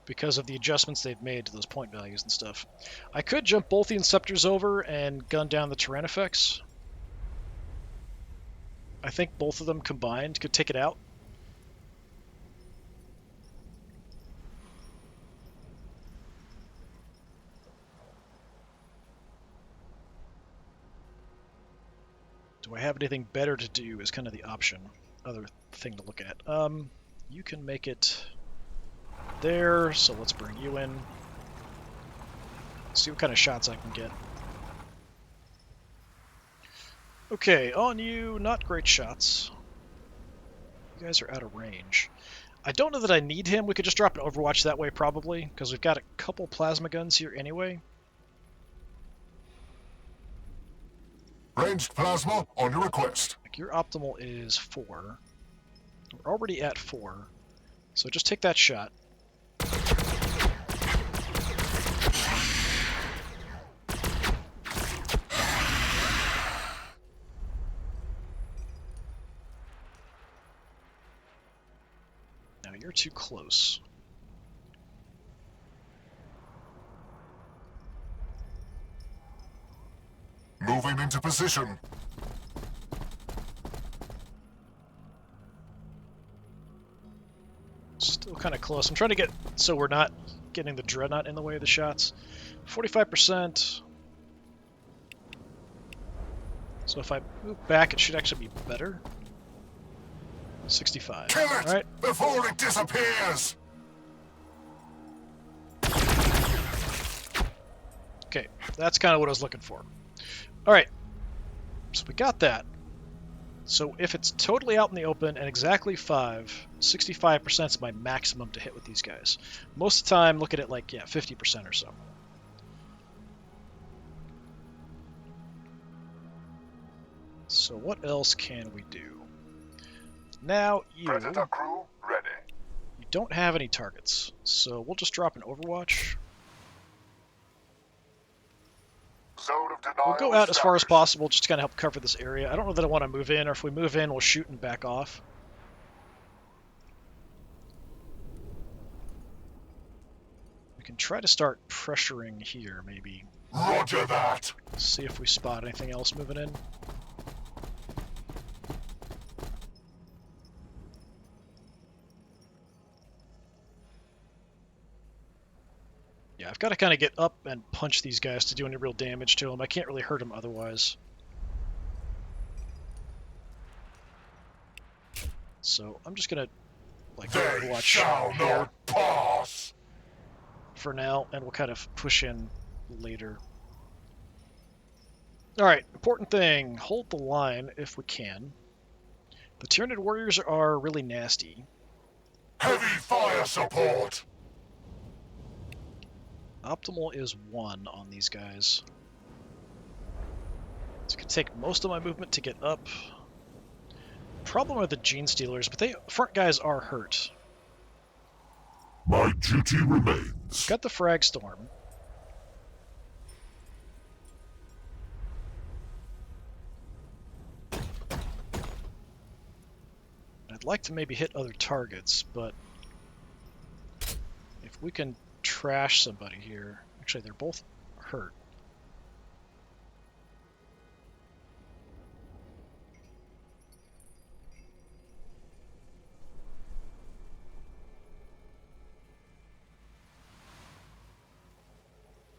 because of the adjustments they've made to those point values and stuff. I could jump both the Inceptors over and gun down the Tyrant effects. I think both of them combined could take it out. Do I have anything better to do is kind of the other thing to look at. You can make it there, so let's bring you in. See what kind of shots I can get. Okay, on you, not great shots. You guys are out of range. I don't know that I need him. We could just drop an Overwatch that way probably, because we've got a couple plasma guns here anyway. Ranged plasma on your request. Like your optimal is 4. We're already at 4, so just take that shot. Now you're too close. Moving into position. Still kind of close. I'm trying to get so we're not getting the Dreadnought in the way of the shots. 45%. So if I move back, it should actually be better. 65. Kill it All right. before it disappears. Okay, that's kind of what I was looking for. All right, so we got that. So if it's totally out in the open and exactly 5, 65% is my maximum to hit with these guys. Most of the time, look at it like, yeah, 50% or so. So what else can we do? Now Predator crew ready. you don't have any targets, so we'll just drop an Overwatch. Zone of denial we'll go out as far as possible just to kind of help cover this area. I don't know that I want to move in, or if we move in, we'll shoot and back off. We can try to start pressuring here, maybe. Roger that. See if we spot anything else moving in. Yeah, I've got to kind of get up and punch these guys to do any real damage to them. I can't really hurt them otherwise. So I'm just going to like They watch shall here not pass. for now, and we'll kind of push in later. Alright, important thing. Hold the line if we can. The Tyranid warriors are really nasty. Heavy fire support. Optimal is 1 on these guys. It's going to take most of my movement to get up. Problem are the Gene Stealers, but they front guys are hurt. My duty remains. Got the Frag Storm. I'd like to maybe hit other targets, but if we can trash somebody here... Actually, they're both hurt.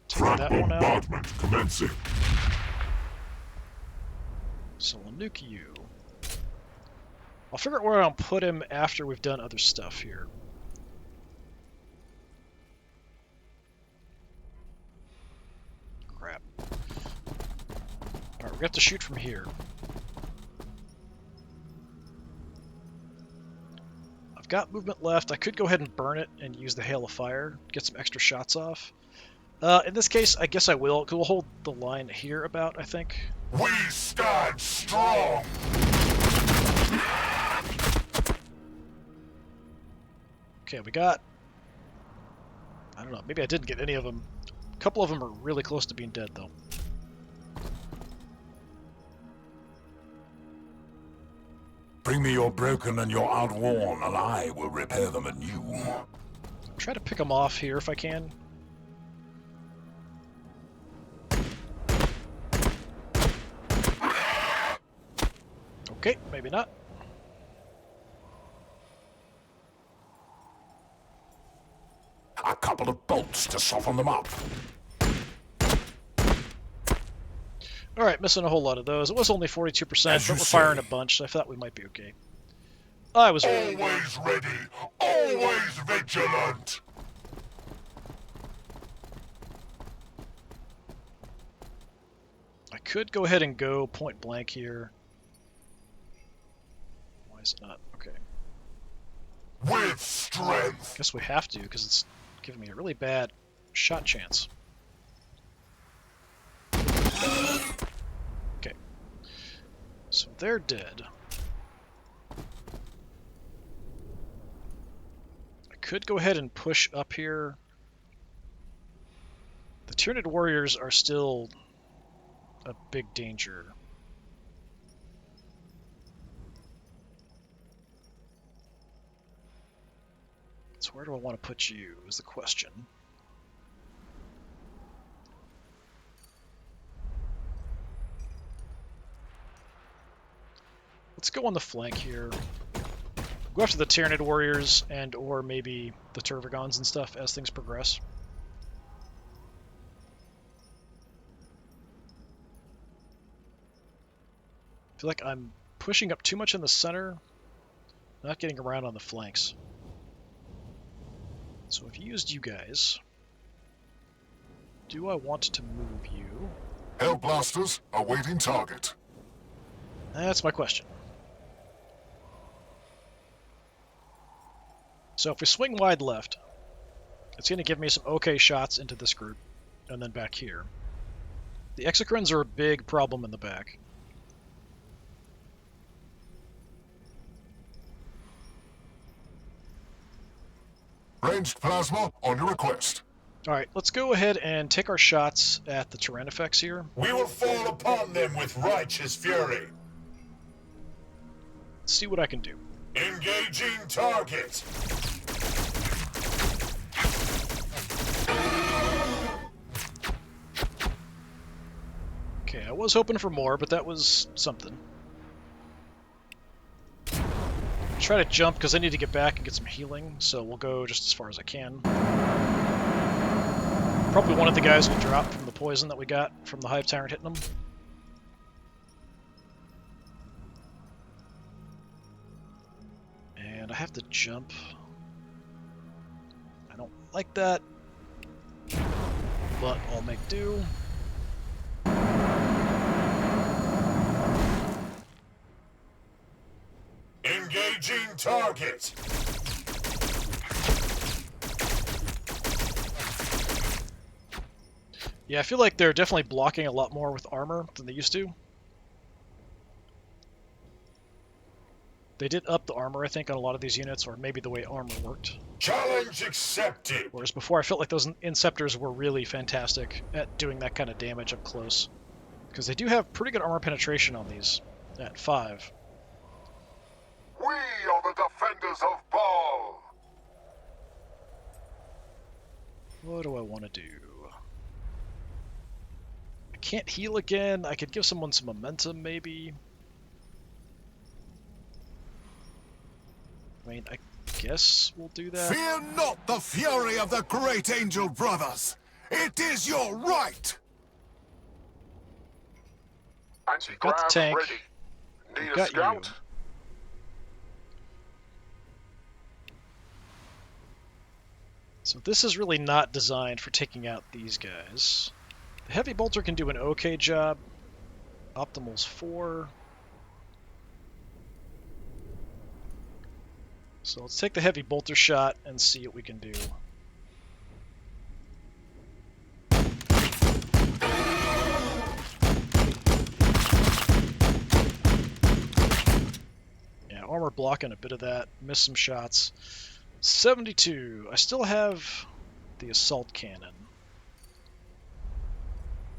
Take that one out. Bombardment commencing. So we'll nuke you. I'll figure out where I'll put him after we've done other stuff here. Crap. Alright, we have to shoot from here. I've got movement left. I could go ahead and burn it and use the Hail of Fire, get some extra shots off. In this case, I guess I will, because we'll hold the line here about, I think. We stand strong. Okay, we got... I don't know, maybe I didn't get any of them. A couple of them are really close to being dead, though. Bring me your broken and your outworn, and I will repair them anew. Try to pick them off here if I can. Okay, maybe not. A couple of bolts to soften them up. Alright, missing a whole lot of those. It was only 42%, As but you we're firing say. a bunch, so I thought we might be okay. I was... Always ready. Always vigilant. I could go ahead and go point blank here. Why is it not? Okay. With strength. Guess we have to, because it's giving me a really bad shot chance. Okay. So they're dead. I could go ahead and push up here. The Tyranid warriors are still a big danger. So where do I want to put you is the question. Let's go on the flank here. Go after the Tyranid warriors and or maybe the Tervigons and stuff as things progress. I feel like I'm pushing up too much in the center, not getting around on the flanks. So I've used you guys. Do I want to move you? Hell blasters awaiting target. That's my question. So if we swing wide left, it's going to give me some okay shots into this group, and then back here. The Exocrines are a big problem in the back. Ranged plasma on your request. Alright, let's go ahead and take our shots at the Tyrannifex here. We will fall upon them with righteous fury. See what I can do. Engaging target. Okay, I was hoping for more, but that was something. Try to jump because I need to get back and get some healing, so we'll go just as far as I can. Probably one of the guys will drop from the poison that we got from the Hive Tyrant hitting him. And I have to jump. I don't like that, but I'll make do. Engaging target. Yeah, I feel like they're definitely blocking a lot more with armor than they used to. They did up the armor, I think, on a lot of these units, or maybe the way armor worked. Challenge accepted. Whereas before, I felt like those Inceptors were really fantastic at doing that kind of damage up close. Because they do have pretty good armor penetration on these at 5. We are the defenders of Baal. What do I want to do? I can't heal again. I could give someone some momentum, maybe. I mean, I guess we'll do that. Fear not the fury of the great angel brothers. It is your right. Got the tank. Need a Got scout? you. So this is really not designed for taking out these guys. The Heavy Bolter can do an okay job. Optimal's 4. So let's take the Heavy Bolter shot and see what we can do. Yeah, armor blocking a bit of that. Missed some shots. 72. I still have the assault cannon,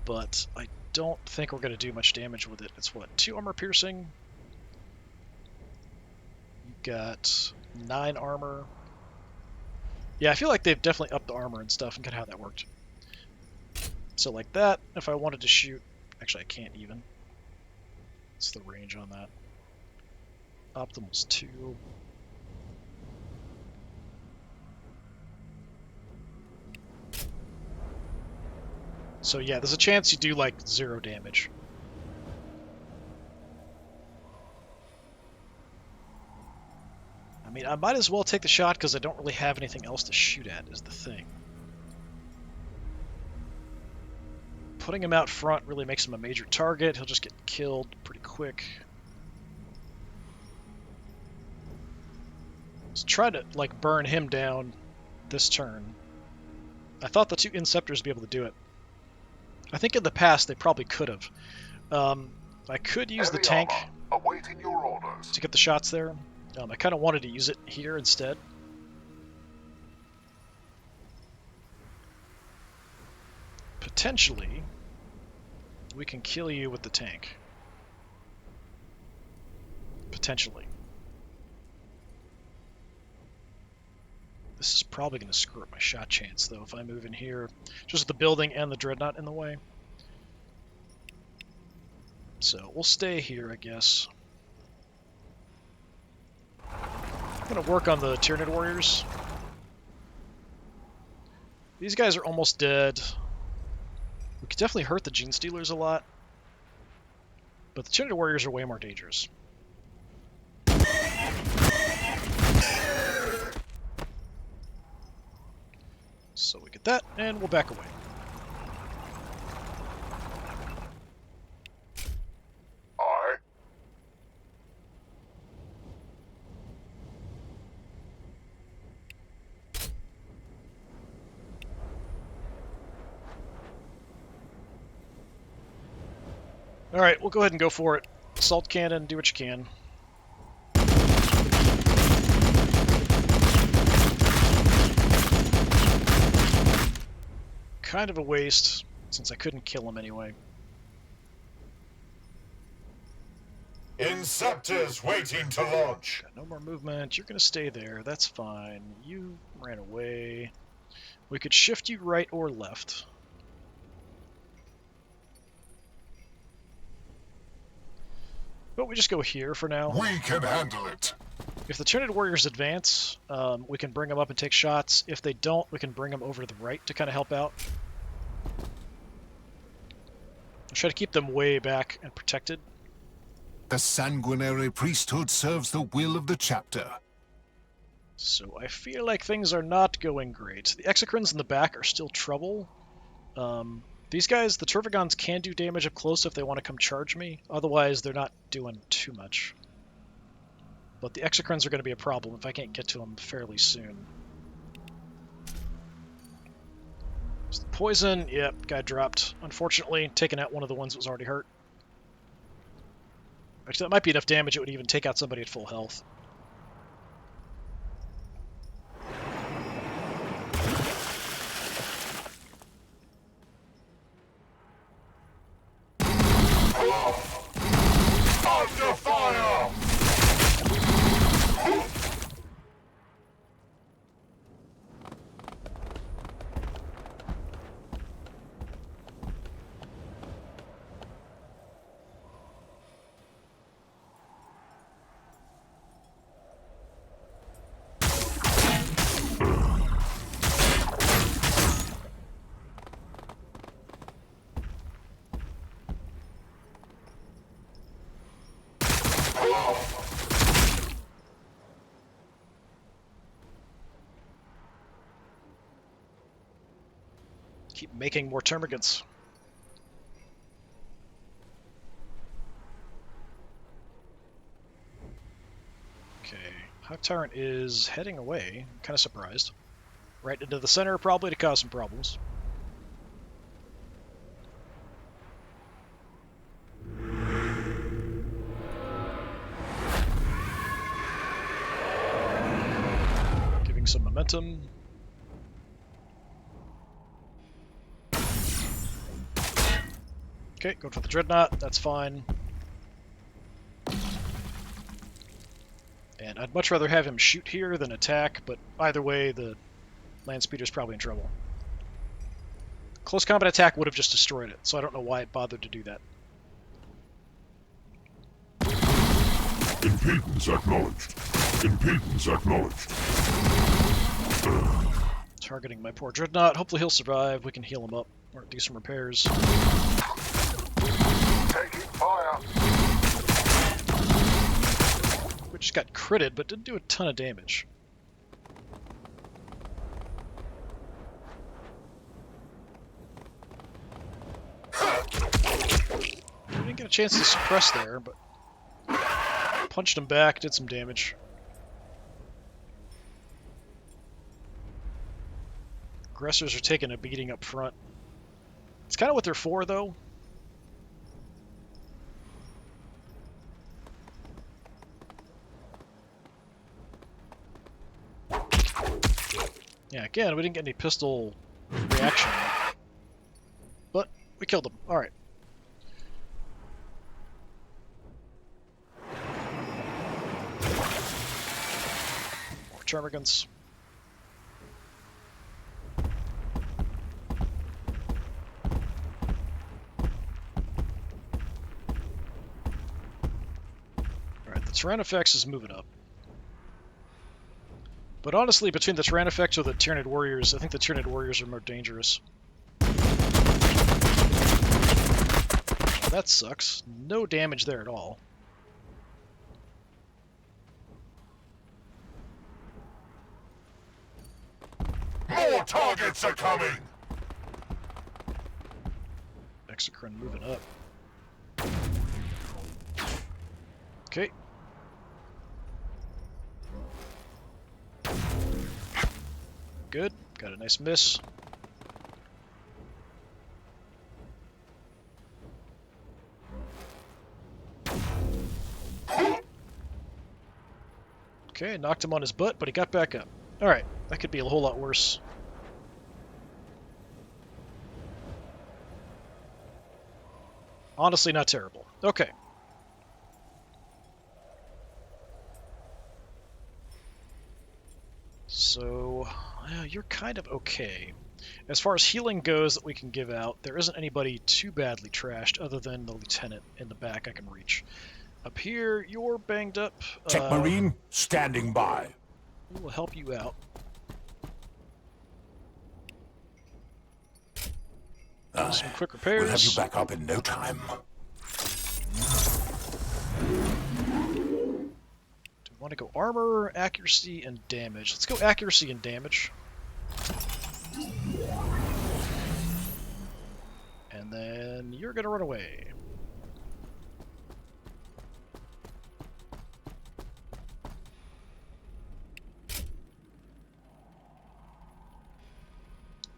but I don't think we're going to do much damage with it. It's what, 2 armor piercing? You got 9 armor. Yeah, I feel like they've definitely upped the armor and stuff and kind of how that worked. So like that, if I wanted to shoot, actually I can't even. What's the range on that? Optimal's 2. So yeah, there's a chance you do like 0 damage. I mean, I might as well take the shot because I don't really have anything else to shoot at, is the thing. Putting him out front really makes him a major target. He'll just get killed pretty quick. Let's try to like burn him down this turn. I thought the 2 Inceptors would be able to do it. I think in the past they probably could have. I could use the tank Awaiting your orders. to get the shots there. I kind of wanted to use it here instead. Potentially, we can kill you with the tank. Potentially. This is probably going to screw up my shot chance, though, if I move in here. Just with the building and the Dreadnought in the way. So, we'll stay here, I guess. I'm going to work on the Tyranid Warriors. These guys are almost dead. We could definitely hurt the Gene Stealers a lot. But the Tyranid Warriors are way more dangerous. So we get that, and we'll back away. Aye. Alright, we'll go ahead and go for it. Assault cannon, do what you can. kind of a waste, since I couldn't kill him anyway. Inceptors waiting to launch. Got no more movement. You're going to stay there. That's fine. You ran away. We could shift you right or left. But we just go here for now. We can handle it. If the Tyranid warriors advance, we can bring them up and take shots. If they don't, we can bring them over to the right to kind of help out. I'll try to keep them way back and protected. The sanguinary priesthood serves the will of the chapter. So I feel like things are not going great. The Exocrines in the back are still trouble. These guys, the Turvigons, can do damage up close if they want to come charge me. Otherwise, they're not doing too much. But the Exocrines are going to be a problem if I can't get to them fairly soon. So the poison, yep, guy dropped. Unfortunately, taking out one of the ones that was already hurt. Actually, that might be enough damage, it would even take out somebody at full health. Under fire! Keep making more termagants. Okay, Hive Tyrant is heading away. I'm kind of surprised. Right into the center, probably to cause some problems. Giving some momentum. Okay, going for the Dreadnought, that's fine. And I'd much rather have him shoot here than attack, but either way, the land speeder's probably in trouble. Close combat attack would have just destroyed it, so I don't know why it bothered to do that. Impedance acknowledged. Impedance acknowledged. Targeting my poor Dreadnought. Hopefully he'll survive. We can heal him up or do some repairs. Taking fire. We just got critted, but didn't do a ton of damage. We didn't get a chance to suppress there, but punched him back, did some damage. Aggressors are taking a beating up front. It's kind of what they're for, though. Yeah, again, we didn't get any pistol reaction. But we killed them. Alright. More termagants. Alright, the Tyrannifex is moving up. But honestly, between the Tyrannifex or the Tyranid Warriors, I think the Tyranid Warriors are more dangerous. That sucks. No damage there at all. More targets are coming! Exocrine moving up. Okay. Good. Got a nice miss. Okay, knocked him on his butt, but he got back up. Alright, that could be a whole lot worse. Honestly, not terrible. Okay. So, you're kind of okay. As far as healing goes that we can give out, there isn't anybody too badly trashed other than the lieutenant in the back I can reach. Up here, you're banged up. Tech Marine, standing by. We'll help you out. Some quick repairs. We'll have you back up in no time. Do we want to go armor, accuracy, and damage? Let's go accuracy and damage. And then you're going to run away.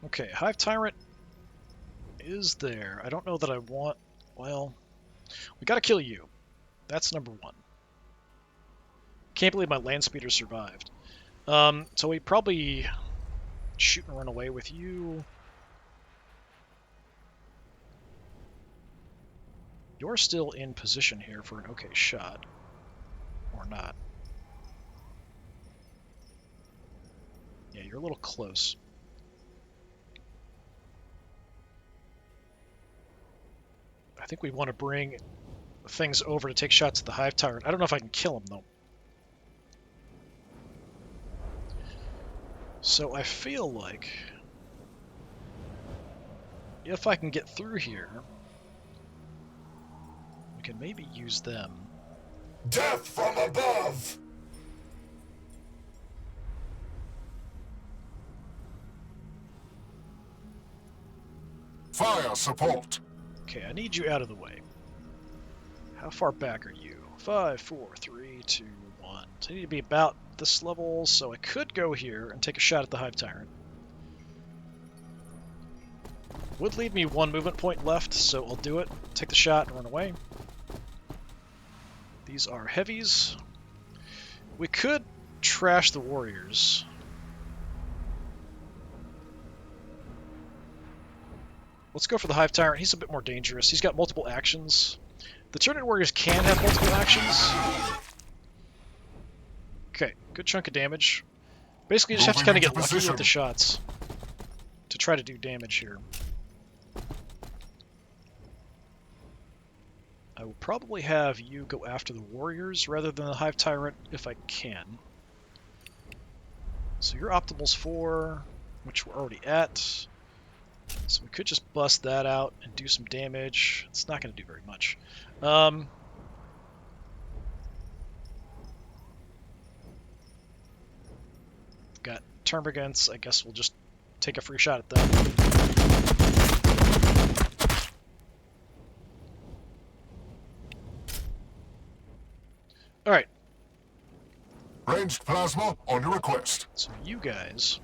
Okay, Hive Tyrant is there. I don't know that I want... Well, we gotta kill you. That's number one. Can't believe my land speeder survived. So we probably shoot and run away with you. You're still in position here for an okay shot. Or not. Yeah, you're a little close. I think we want to bring things over to take shots at the Hive Tyrant. I don't know if I can kill him, though. So I feel like if I can get through here, we can maybe use them. Death from above! Fire support. Okay, I need you out of the way. How far back are you? 5, 4, 3, 2, 1. So I need to be about this level, so I could go here and take a shot at the Hive Tyrant. Would leave me one movement point left, so I'll do it. Take the shot and run away. These are heavies. We could trash the warriors. Let's go for the Hive Tyrant. He's a bit more dangerous. He's got multiple actions. The Tyranid warriors can have multiple actions. Okay, good chunk of damage. Basically, you just have to kind of get lucky with the shots to try to do damage here. I will probably have you go after the warriors rather than the Hive Tyrant if I can. So your optimal's 4, which we're already at. So we could just bust that out and do some damage. It's not going to do very much. Got termagants. I guess we'll just take a free shot at them. Alright. Ranged plasma on your request. So you guys...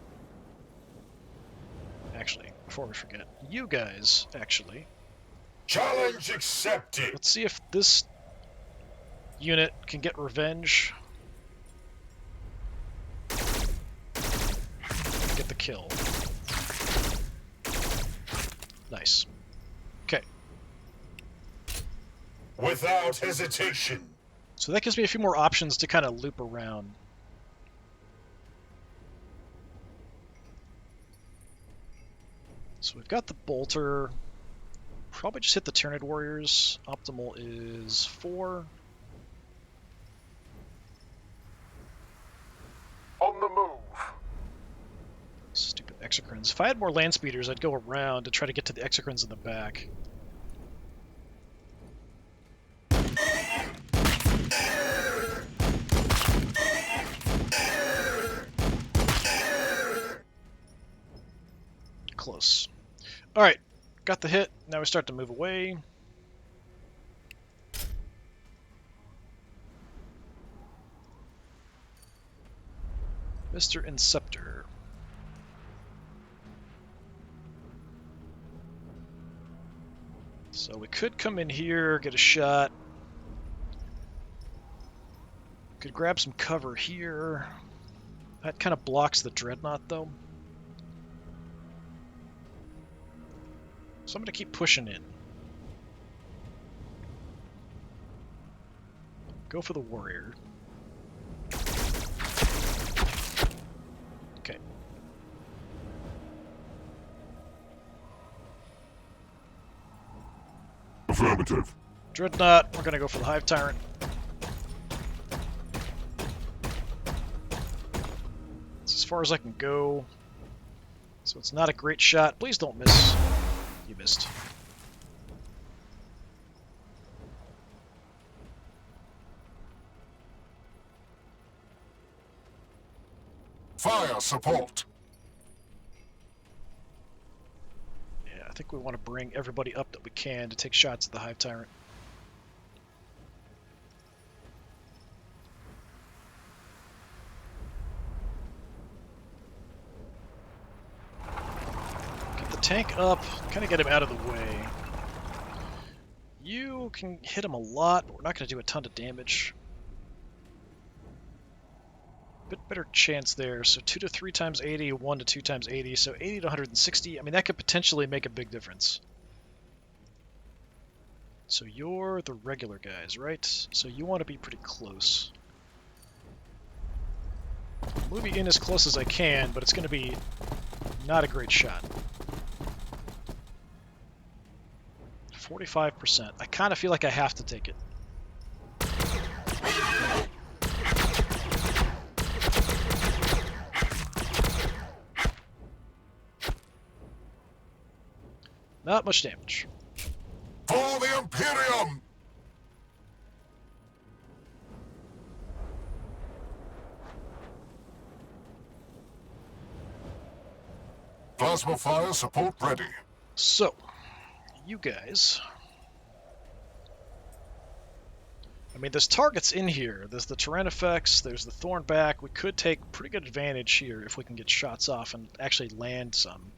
Actually, before we forget, you guys, actually... Challenge accepted! Let's see if this unit can get revenge. Get the kill. Nice. Okay. Without hesitation. So that gives me a few more options to kind of loop around. So we've got the bolter. Probably just hit the Tyranid warriors. Optimal is 4. On the move. Stupid exocrines. If I had more land speeders, I'd go around to try to get to the exocrines in the back. Close. Alright, got the hit. Now we start to move away. Mr. Inceptor. So we could come in here, get a shot. Could grab some cover here. That kind of blocks the Dreadnought, though. So I'm going to keep pushing in. Go for the warrior. Okay. Affirmative. Dreadnought, we're gonna go for the Hive Tyrant. It's as far as I can go. So it's not a great shot. Please don't miss. You missed. Fire support. Yeah, I think we want to bring everybody up that we can to take shots at the Hive Tyrant. Get the tank up, kind of get him out of the way. You can hit him a lot, but we're not going to do a ton of damage. Bit better chance there. So 2 to 3 times 80, 1 to 2 times 80. So 80 to 160. I mean, that could potentially make a big difference. So you're the regular guys, right? So you want to be pretty close. Move you in as close as I can, but it's going to be not a great shot. 45%. I kind of feel like I have to take it. Not much damage. For the Imperium! Plasma fire support ready. So, you guys... I mean, there's targets in here. There's the Tyrant effects, there's the Thornback. We could take pretty good advantage here if we can get shots off and actually land some.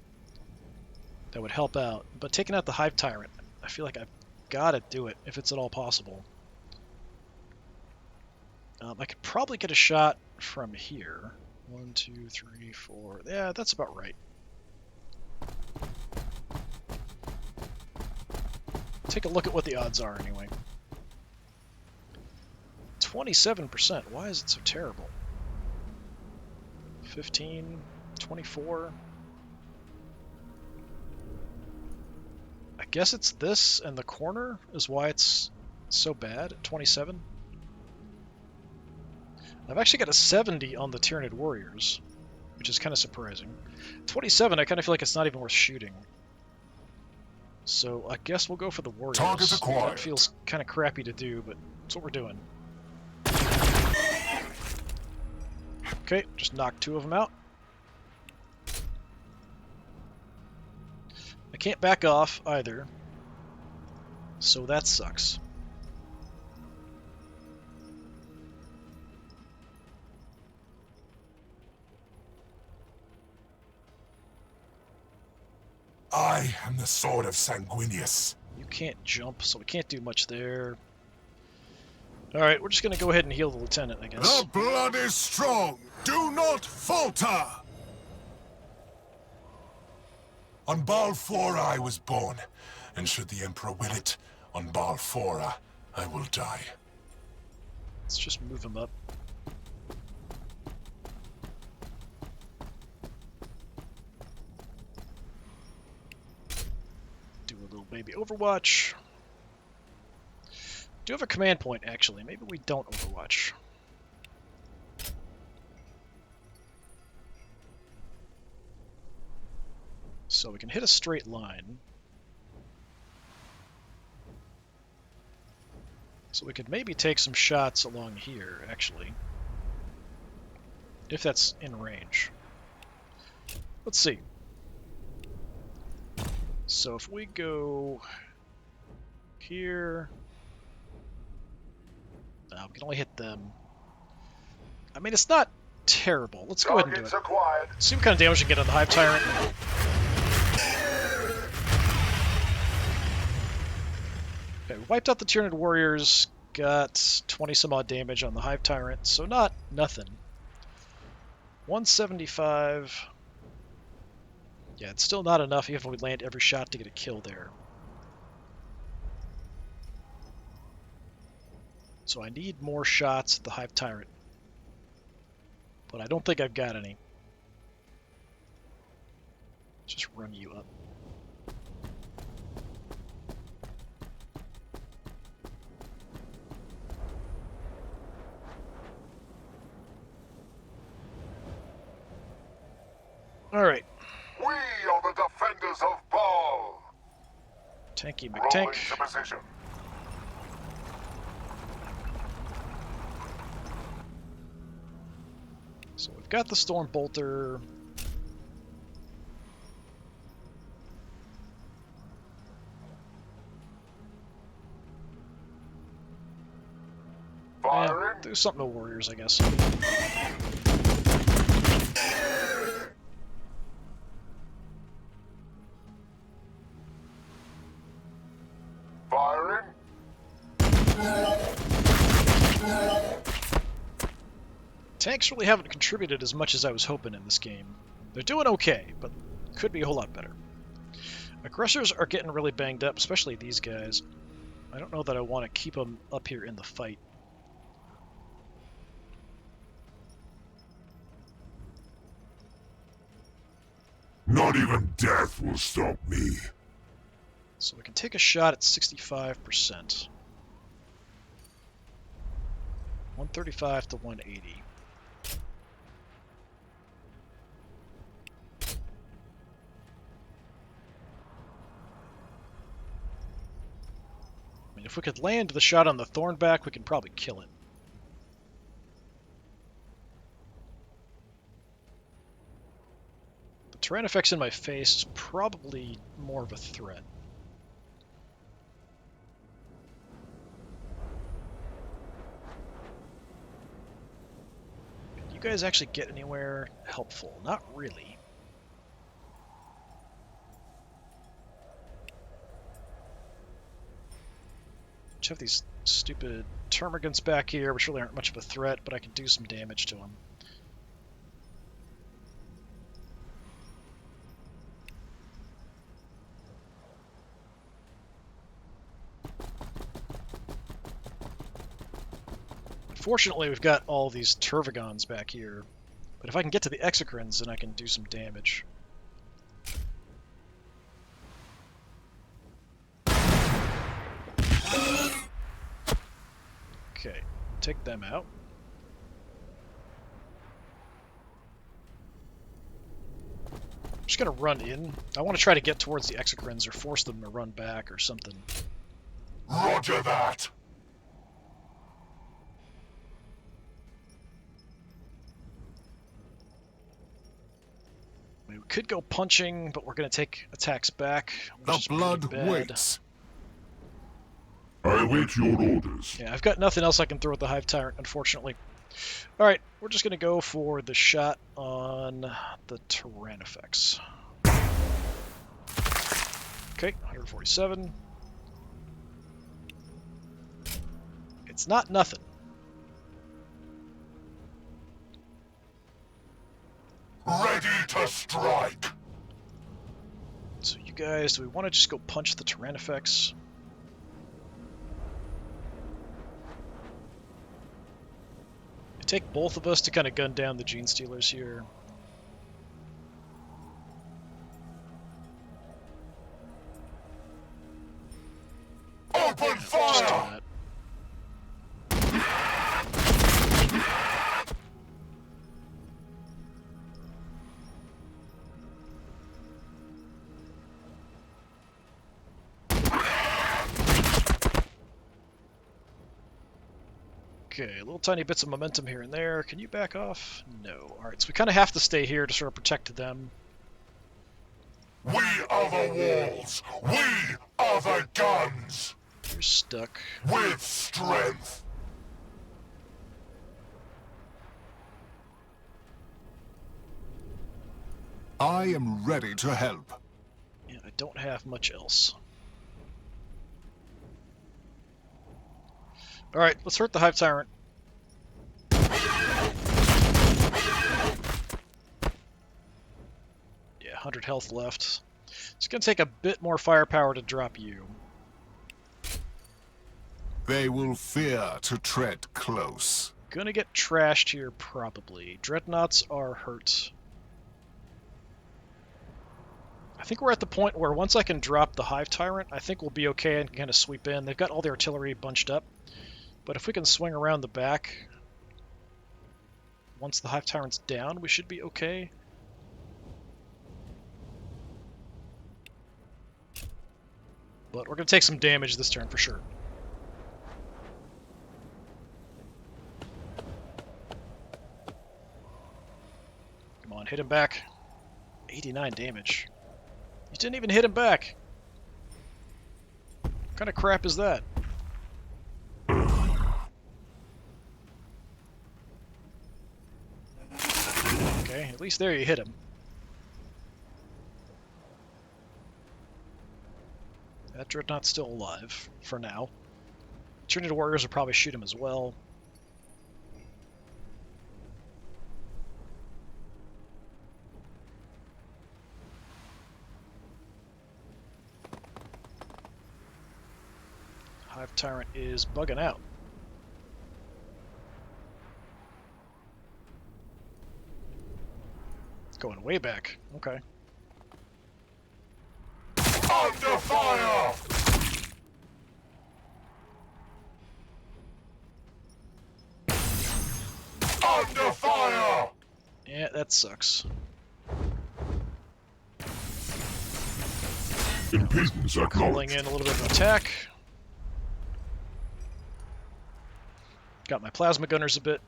That would help out. But taking out the Hive Tyrant, I feel like I've got to do it if it's at all possible. I could probably get a shot from here. 1, 2, 3, 4. Yeah, that's about right. Take a look at what the odds are anyway. 27%. Why is it so terrible? 15, 24. I guess it's this and the corner is why it's so bad at 27. I've actually got a 70 on the Tyranid warriors, which is kind of surprising. 27, I kind of feel like it's not even worth shooting. So I guess we'll go for the warriors. Target acquired. That feels kind of crappy to do, but that's what we're doing. Okay, just knock 2 of them out. I can't back off either, so that sucks. I am the sword of Sanguinius. You can't jump, so we can't do much there. Alright, we're just going to go ahead and heal the lieutenant, I guess. The blood is strong. Do not falter. On Balfora I was born, and should the Emperor will it, on Balfora I will die. Let's just move him up. Do a little baby Overwatch. Do have a command point, actually. Maybe we don't Overwatch. So we can hit a straight line. So we could maybe take some shots along here, actually. If that's in range. Let's see. So if we go here... No, we can only hit them. I mean, it's not terrible. Let's go ahead and do it. Acquired. See what kind of damage we can get on the Hive Tyrant. Okay, we wiped out the Tyranid warriors, got 20 some odd damage on the Hive Tyrant, so not nothing. 175. Yeah, it's still not enough even if we land every shot to get a kill there. So I need more shots at the Hive Tyrant. But I don't think I've got any. Let's just run you up. Alright. We are the defenders of Baal. Tanky Rolling McTank. to position. So we've got the Storm Bolter. Firing. Do something to Warriors, I guess. Firing. Tanks really haven't contributed as much as I was hoping in this game. They're doing okay, but could be a whole lot better. Aggressors are getting really banged up, especially these guys. I don't know that I want to keep them up here in the fight. Not even death will stop me. So we can take a shot at 65%. 135 to 180. I mean, if we could land the shot on the Thornback, we can probably kill it. The Tyrannifex in my face is probably more of a threat. Can you guys actually get anywhere helpful? Not really. Just have these stupid termagants back here, which really aren't much of a threat, but I can do some damage to them. Unfortunately, we've got all these Tervagons back here, but if I can get to the Exocrines, then I can do some damage. Okay, take them out. I'm just gonna run in. I want to try to get towards the Exocrines or force them to run back or something. Roger that. I mean, we could go punching, but we're gonna take attacks back. Which The is pretty blood bad. waits. I await your orders. Yeah, I've got nothing else I can throw at the Hive Tyrant, unfortunately. Alright, we're just going to go for the shot on the Tyrannifex. Okay, 147. It's not nothing. Ready to strike. So you guys, do we want to just go punch the Tyrannifex? It take both of us to kind of gun down the Gene Stealers here. Open Just do fire. that. Okay, little tiny bits of momentum here and there. Can you back off? No. Alright, so we kind of have to stay here to sort of protect them. We are the walls. We are the guns. You're stuck. With strength. I am ready to help. Yeah, I don't have much else. Alright, let's hurt the Hive Tyrant. Yeah, 100 health left. It's going to take a bit more firepower to drop you. They will fear to tread close. Gonna get trashed here, probably. Dreadnoughts are hurt. I think we're at the point where once I can drop the Hive Tyrant, I think we'll be okay and can kind of sweep in. They've got all the artillery bunched up. But if we can swing around the back, once the Hive Tyrant's down, we should be okay. But we're going to take some damage this turn for sure. Come on, hit him back. 89 damage. You didn't even hit him back. What kind of crap is that? Okay, at least there you hit him. That Dreadnought's still alive, for now. Trinity Warriors will probably shoot him as well. Hive Tyrant is bugging out. Going way back. Okay. Under fire! Under fire! Yeah, that sucks. Impedance Calling acknowledged. in a little bit of an attack. Got my plasma gunners a bit.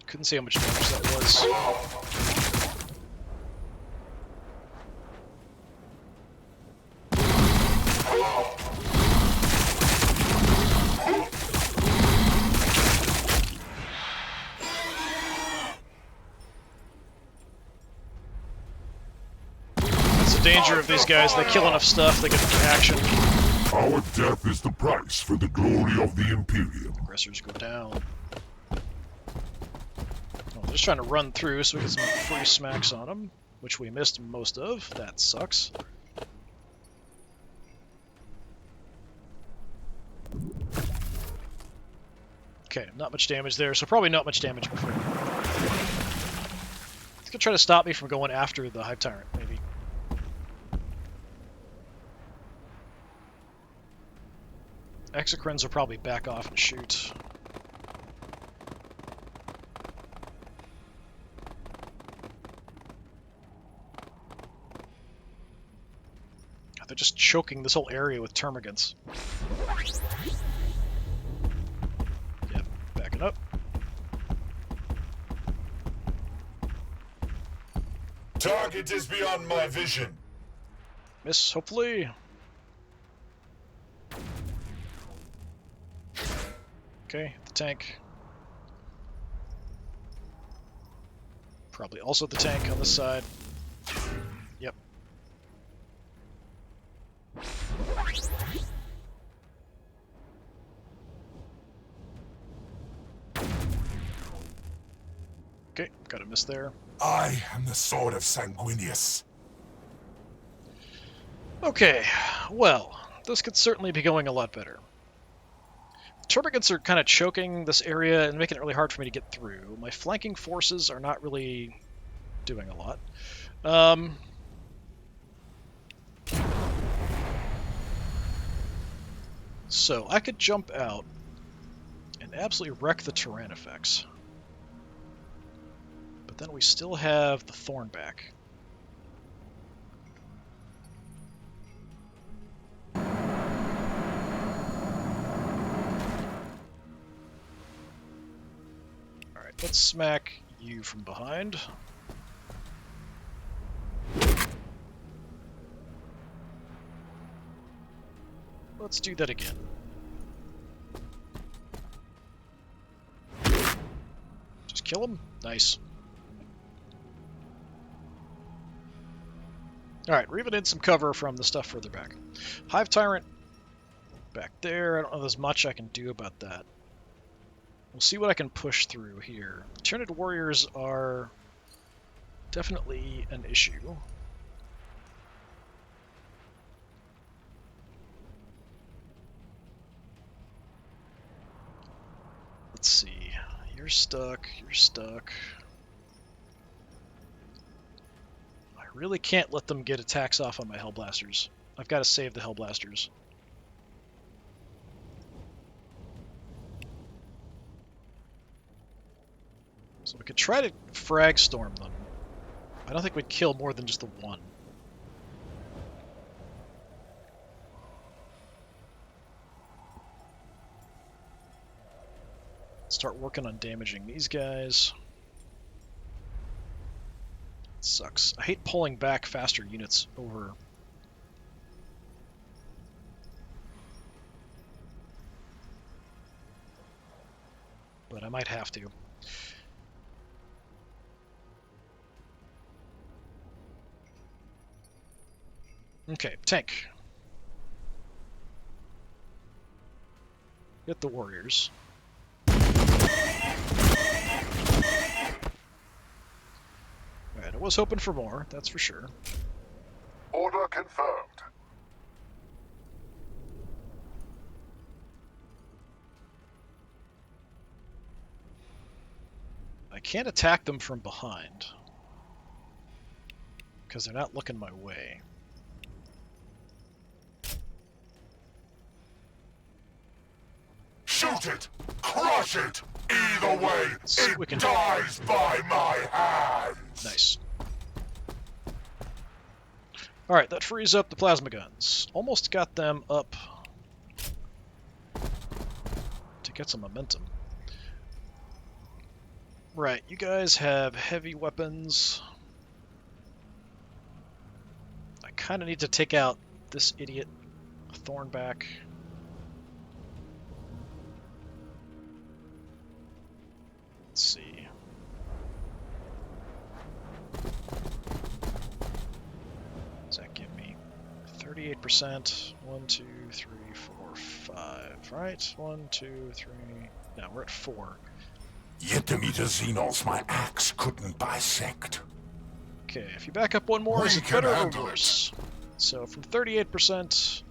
Couldn't see how much damage that was. That's the danger of these guys. They kill enough stuff, they get into action. Our death is the price for the glory of the Imperium. Aggressors go down. Oh, they're just trying to run through so we get some free smacks on them, which we missed most of. That sucks. Okay, not much damage there, so probably not much damage before. It's gonna try to stop me from going after the Hive Tyrant, maybe. Exocrines will probably back off and shoot. They're just choking this whole area with termagants. Yep, backing up. Target is beyond my vision. Miss, hopefully. Okay, the tank. Probably also the tank on this side. Yep. Okay, got a miss there. I am the sword of Sanguinius. Okay, well, this could certainly be going a lot better. Termagants are kind of choking this area and making it really hard for me to get through. My flanking forces are not really doing a lot. So I could jump out and absolutely wreck the Tyrant effects. But then we still have the Thornback. Alright, let's smack you from behind. Let's do that again. Just kill him? Nice. Alright, we're even in some cover from the stuff further back. Hive Tyrant back there. I don't know if there's much I can do about that. We'll see what I can push through here. Tyranid warriors are definitely an issue. Let's see. You're stuck. You're stuck. I really can't let them get attacks off on my Hellblasters. I've got to save the Hellblasters. So we could try to frag storm them. I don't think we'd kill more than just the one. Start working on damaging these guys. Sucks. I hate pulling back faster units over. But I might have to. Okay, tank. Get the warriors. Alright, I was hoping for more, that's for sure. Order confirmed. I can't attack them from behind. Because they're not looking my way. Shoot it! Crush it! Either way, See what we it can do. dies by my hands! Nice. Alright, that frees up the plasma guns. Almost got them up to get some momentum. Right, you guys have heavy weapons. I kind of need to take out this idiot Thornback. Let's see. Does that give me 38%? 1, 2, 3, 4, 5. Right? 1, 2, 3. No, we're at 4. Yet the meter Xenos my axe couldn't bisect. Okay, if you back up one more, We is it can better or handle worse? So from 38%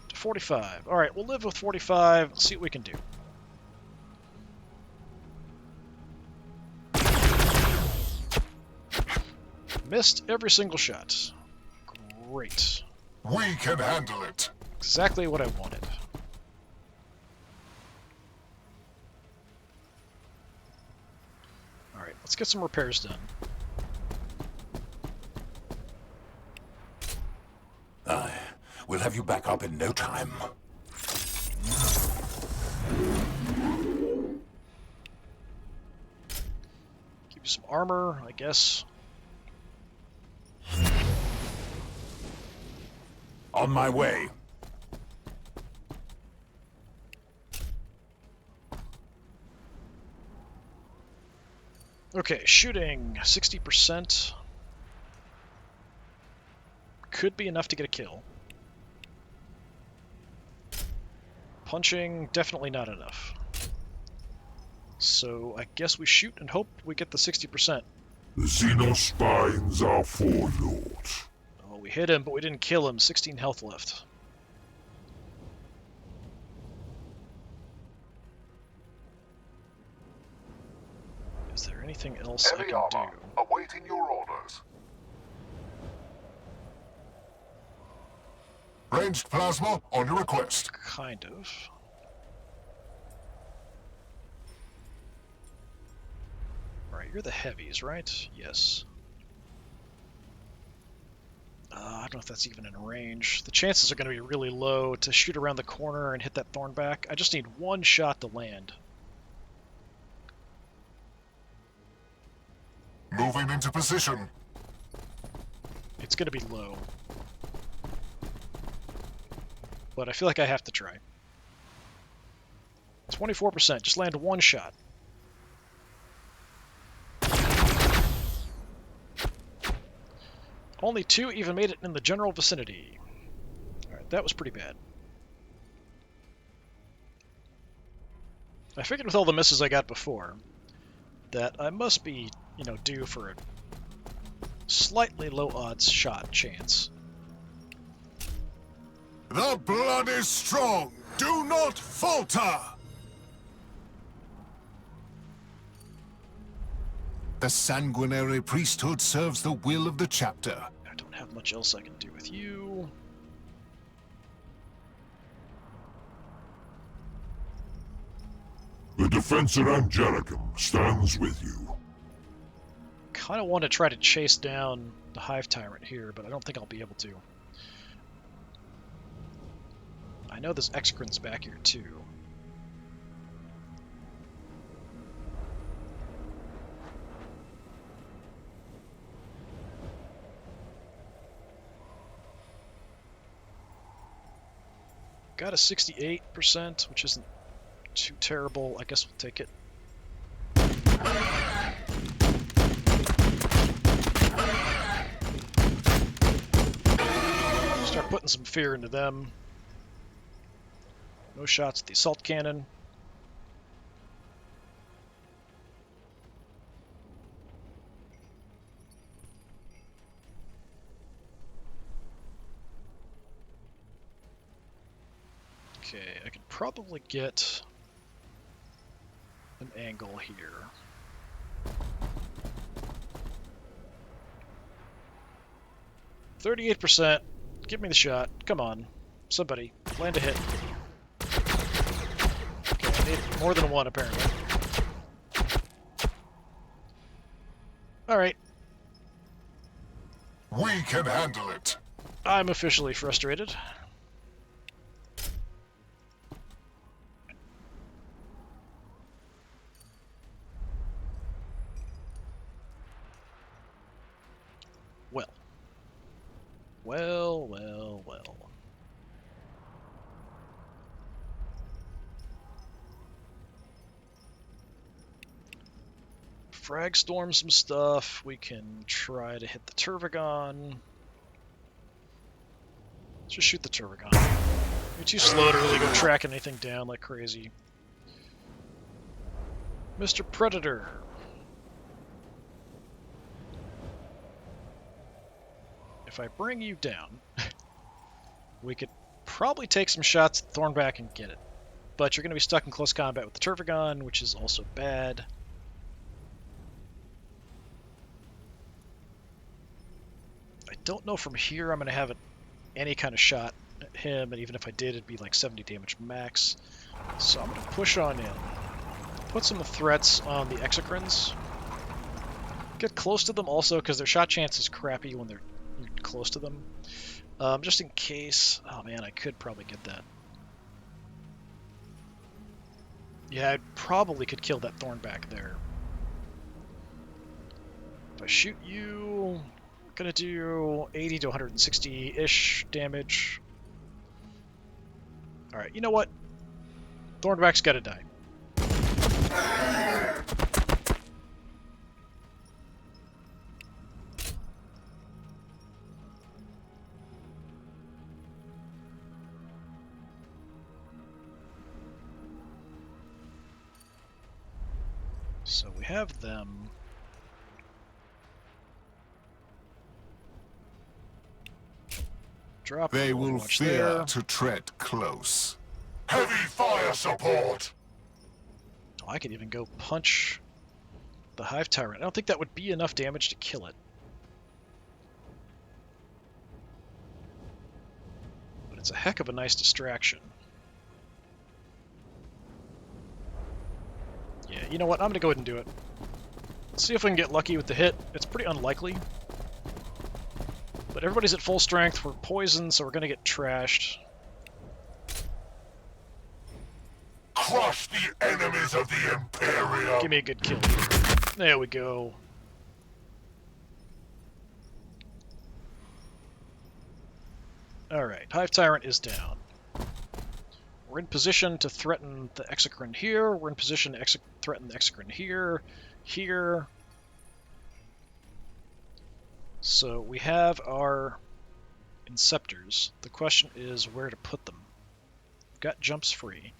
to 45. Alright, we'll live with 45. See what we can do. Missed every single shot. Great. We can handle it. Exactly what I wanted. Alright, let's get some repairs done. Aye, we'll have you back up in no time. Give you some armor, I guess. On my way. Okay, shooting 60%. Could be enough to get a kill. Punching, definitely not enough. So I guess we shoot and hope we get the 60%. The Xenospines are foreknowledge. Oh, we hit him, but we didn't kill him. 16 health left. Is there anything else I Heavy can armor, do? awaiting your orders. Ranged plasma on your request. Kind of. Alright, you're the heavies, right? Yes. I don't know if that's even in range. The chances are going to be really low to shoot around the corner and hit that Thornback. I just need one shot to land. Moving into position. It's going to be low. But I feel like I have to try. 24%. Just land one shot. Only 2 even made it in the general vicinity. Alright, that was pretty bad. I figured with all the misses I got before that I must be, due for a slightly low odds shot chance. The blood is strong. Do not falter. The sanguinary priesthood serves the will of the chapter. I don't have much else I can do with you. The Defensor Angelicum stands with you. Kind of want to try to chase down the Hive Tyrant here, but I don't think I'll be able to. I know there's Exocrines back here too. Got a 68%, which isn't too terrible. I guess we'll take it. Start putting some fear into them. No shots at the assault cannon. Okay, I could probably get an angle here. %. Give me the shot. Come on. Somebody. Land a hit. Okay, I need more than one, apparently. Alright. We can handle it. I'm officially frustrated. Well. Frag storm some stuff. We can try to hit the Turvagon. Let's just shoot the Turvagon. You're too slow to really go tracking anything down like crazy. Mr. Predator. If I bring you down, we could probably take some shots at Thornback and get it. But you're going to be stuck in close combat with the Turvagon, which is also bad. I don't know from here I'm going to have any kind of shot at him, and even if I did, it'd be like 70 damage max. So I'm going to push on in. Put some threats on the Exocrines. Get close to them also, because their shot chance is crappy when they're close to them. Just in case. Oh man, I could probably get that. Yeah, I probably could kill that Thornback there. If I shoot you, we're gonna do 80 to 160-ish damage. Alright, you know what? Thornback's gotta die. So we have them. Drop. They will fear there. to tread close. Heavy fire support. Oh, I could even go punch the Hive Tyrant. I don't think that would be enough damage to kill it. But it's a heck of a nice distraction. Yeah, you know what? I'm going to go ahead and do it. Let's see if we can get lucky with the hit. It's pretty unlikely. But everybody's at full strength. We're poisoned, so we're going to get trashed. Crush the enemies of the Imperium. Give me a good kill. There we go. Alright, Hive Tyrant is down. We're in position to threaten the Exocrine here. We're in position to threaten the Exocrine here. Here. So we have our Inceptors. The question is where to put them. We've got jumps free.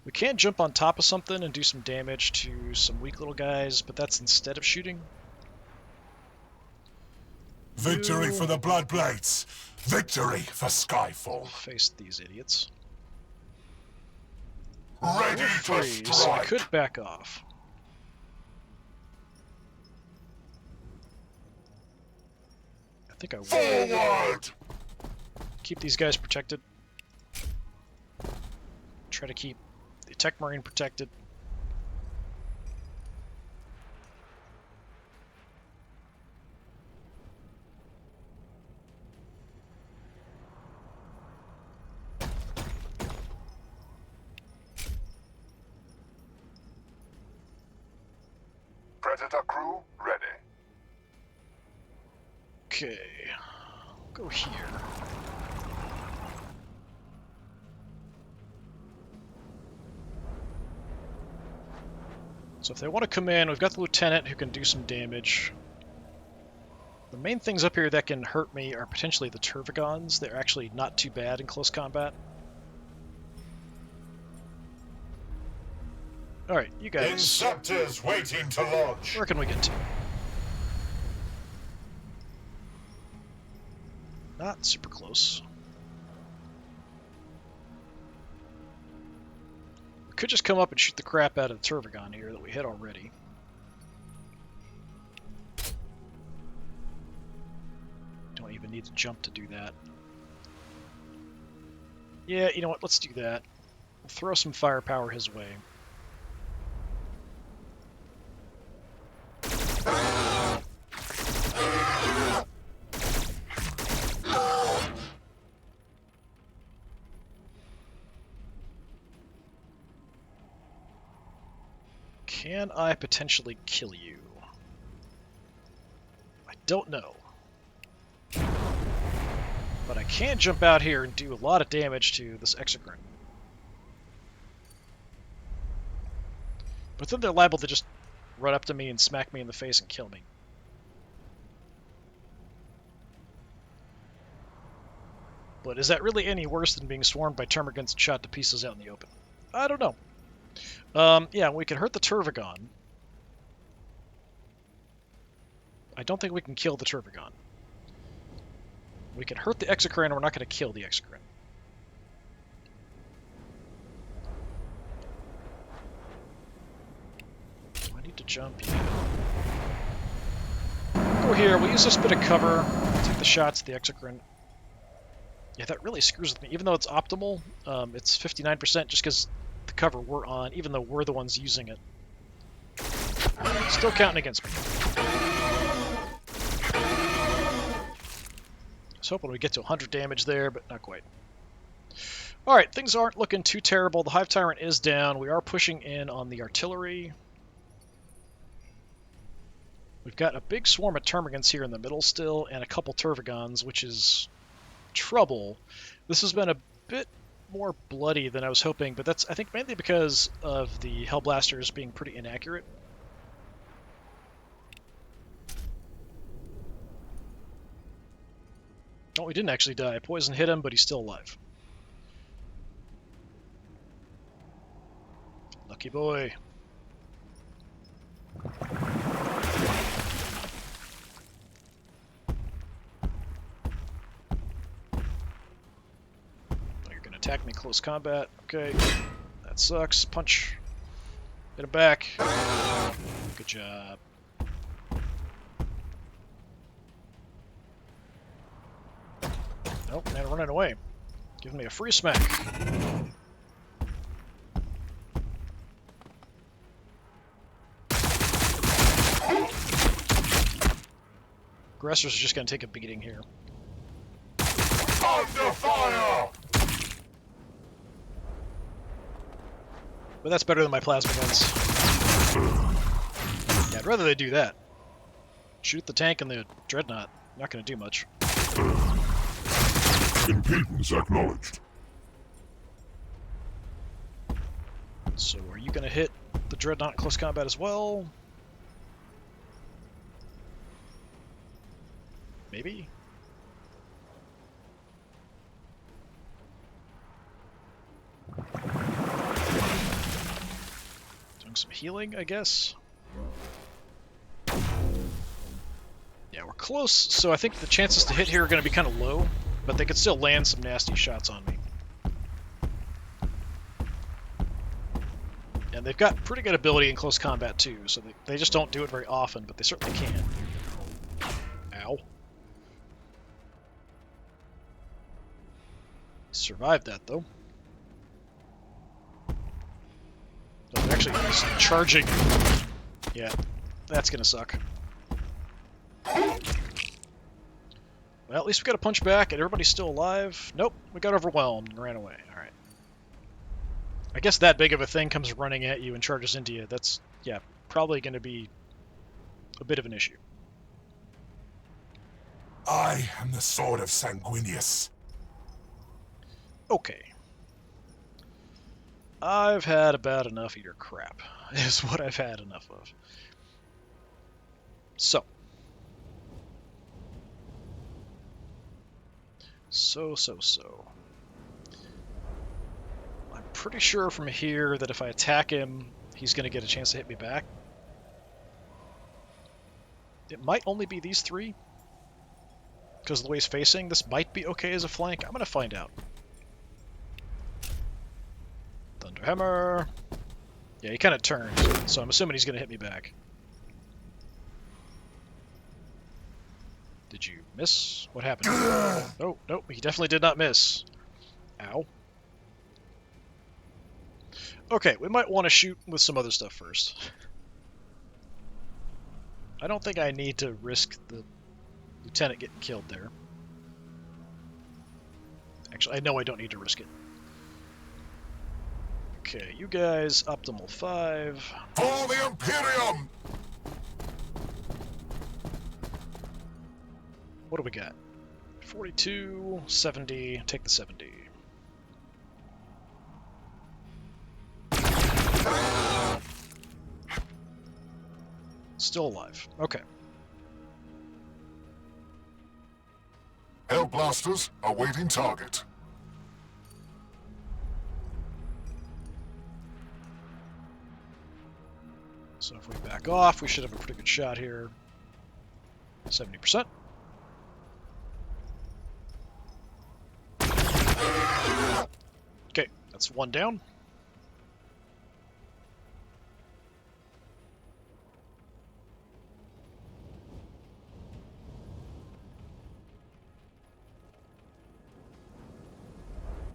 We can jump on top of something and do some damage to some weak little guys, but that's instead of shooting. Victory for the Bloodblades! Victory for Skyfall! Face these idiots. Ready to Free, so I strike. could back off. I think I will. Forward! Keep these guys protected. Try to keep the Tech Marine protected. Predator crew ready. Okay, go here. So if they want to come in, we've got the Lieutenant who can do some damage. The main things up here that can hurt me are potentially the Turvigons. They're actually not too bad in close combat. Alright, you guys. Inceptors waiting to launch. Where can we get to? Not super close. We could just come up and shoot the crap out of the Turvigon here that we hit already. Don't even need to jump to do that. Yeah, you know what? Let's do that. We'll throw some firepower his way. Can I potentially kill you? I don't know. But I can jump out here and do a lot of damage to this Exocrine. But then they're liable to just run up to me and smack me in the face and kill me. But is that really any worse than being swarmed by termagants and shot to pieces out in the open? I don't know. Yeah, we can hurt the Turvigon. I don't think we can kill the Turvigon. We can hurt the Exocrine, we're not going to kill the Exocrine. Do I need to jump? Yeah. Go here, we'll use this bit of cover, take the shots at the Exocrine. Yeah, that really screws with me. Even though it's optimal, it's 59% just because the cover we're on, even though we're the ones using it. Still counting against me. I was hoping we'd get to 100 damage there, but not quite. Alright, things aren't looking too terrible. The Hive Tyrant is down. We are pushing in on the artillery. We've got a big swarm of termagants here in the middle still, and a couple Turvigons, which is trouble. This has been a bit more bloody than I was hoping, but that's, I think, mainly because of the Hellblasters being pretty inaccurate. Oh, he didn't actually die. Poison hit him, but he's still alive. Lucky boy. Attack me close combat. Okay. That sucks. Punch. Hit him back. Good job. Nope, man, running away. Giving me a free smack. Aggressors are just going to take a beating here. Under fire! But that's better than my plasma guns. Yeah, I'd rather they do that. Shoot the tank and the dreadnought. Not going to do much. Impedance acknowledged. So are you going to hit the dreadnought in close combat as well? Maybe? Doing some healing, I guess. Yeah, we're close, so I think the chances to hit here are going to be kind of low, but they could still land some nasty shots on me. And they've got pretty good ability in close combat too, so they just don't do it very often, but they certainly can. Ow. Survived that, though. Oh, actually, he's charging. Yeah, that's gonna suck. Well, at least we got a punch back, and everybody's still alive. Nope, we got overwhelmed and ran away. Alright. I guess that big of a thing comes running at you and charges into you. That's, yeah, probably going to be a bit of an issue. I am the sword of Sanguinius. Okay. I've had about enough of your crap, is what I've had enough of. So. So. I'm pretty sure from here that if I attack him, he's going to get a chance to hit me back. It might only be these three. Because of the way he's facing, this might be okay as a flank. I'm going to find out. Thunderhammer. Yeah, he kind of turned, so I'm assuming he's going to hit me back. Did you miss? What happened? Oh, no, he definitely did not miss. Ow. Okay, we might want to shoot with some other stuff first. I don't think I need to risk the lieutenant getting killed there. Actually, I know I don't need to risk it. Okay, you guys, optimal 5. For the Imperium! What do we got? 42, 70, take the 70. Still alive. Okay. Hellblasters awaiting target. So if we back off, we should have a pretty good shot here. 70%. Okay, that's one down.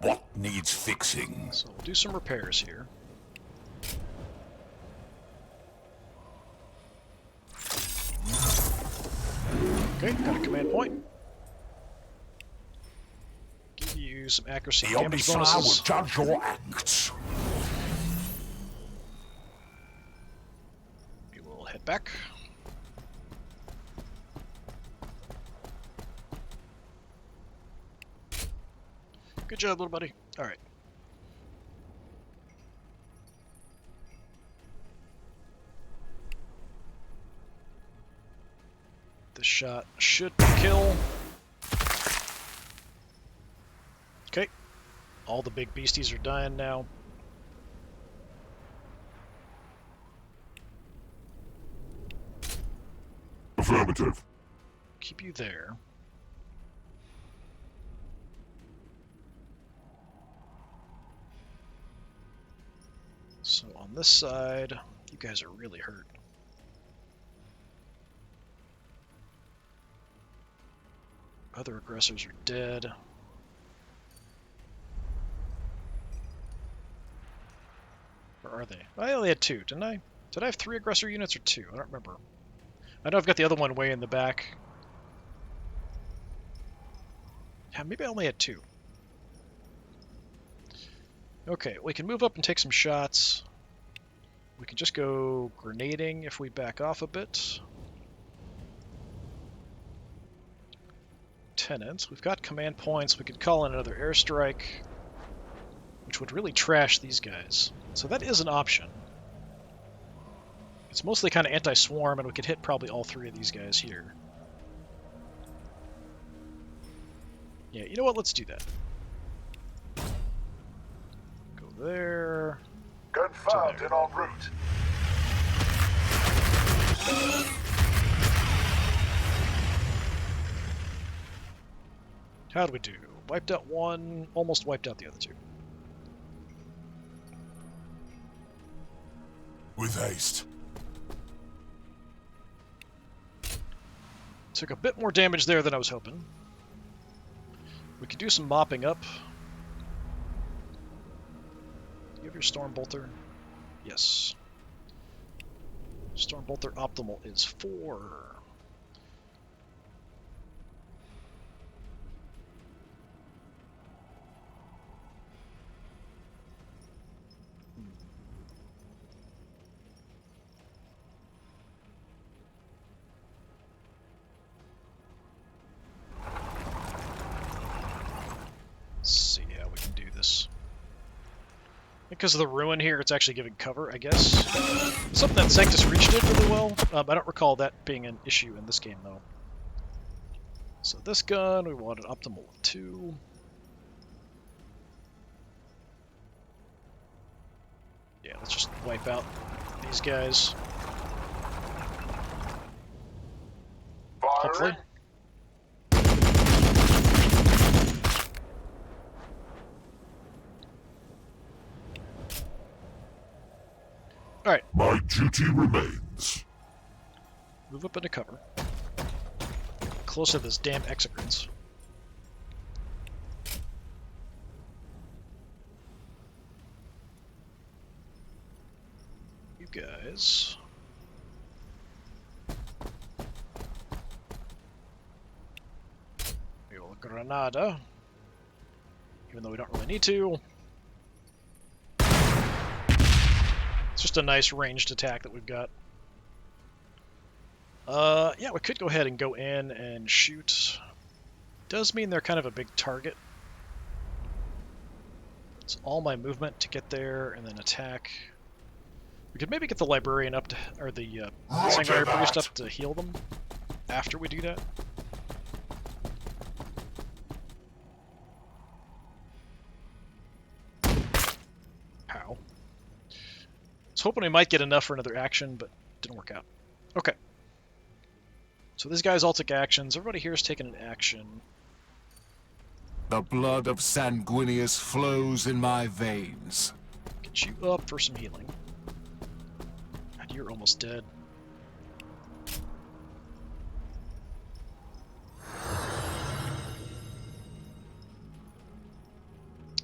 What needs fixing? So we'll do some repairs here. Okay, got a command point. Give you some accuracy The damage Omnissiah bonuses. will judge your acts. We will head back. Good job, little buddy. All right. This shot should kill. Okay. All the big beasties are dying now. Affirmative. Keep you there. So on this side, you guys are really hurt. Other aggressors are dead. Where are they? I only had 2, didn't I? Did I have 3 aggressor units or 2? I don't remember. I know I've got the other one way in the back. Yeah, maybe I only had 2. Okay, we can move up and take some shots. We can just go grenading if we back off a bit. Tenants. We've got command points. We could call in another airstrike, which would really trash these guys. So that is an option. It's mostly kind of anti-swarm, and we could hit probably all 3 of these guys here. Yeah, you know what? Let's do that. Go there. Confirmed and en route. How'd we do? Wiped out one, almost wiped out the other two. With haste. Took a bit more damage there than I was hoping. We could do some mopping up. You have your Stormbolter? Yes. Stormbolter optimal is 4. See how we can do this. Because of the ruin here, it's actually giving cover, I guess. Something that Sanctus Reach did really well. I don't recall that being an issue in this game, though. So this gun, we want an optimal of 2. Yeah, let's just wipe out these guys. Hopefully. Alright. My duty remains. Move up into cover. Close to this damn execrants. You guys. Your Granada. Even though we don't really need to. It's just a nice ranged attack that we've got. Yeah, we could go ahead and go in and shoot. Does mean they're kind of a big target. It's all my movement to get there and then attack. We could maybe get the librarian up to, or the sanguinary priest up to heal them after we do that. How? I was hoping we might get enough for another action, but didn't work out. Okay. So these guys all took actions. Everybody here is taking an action. The blood of Sanguinius flows in my veins. Get you up for some healing. God, you're almost dead.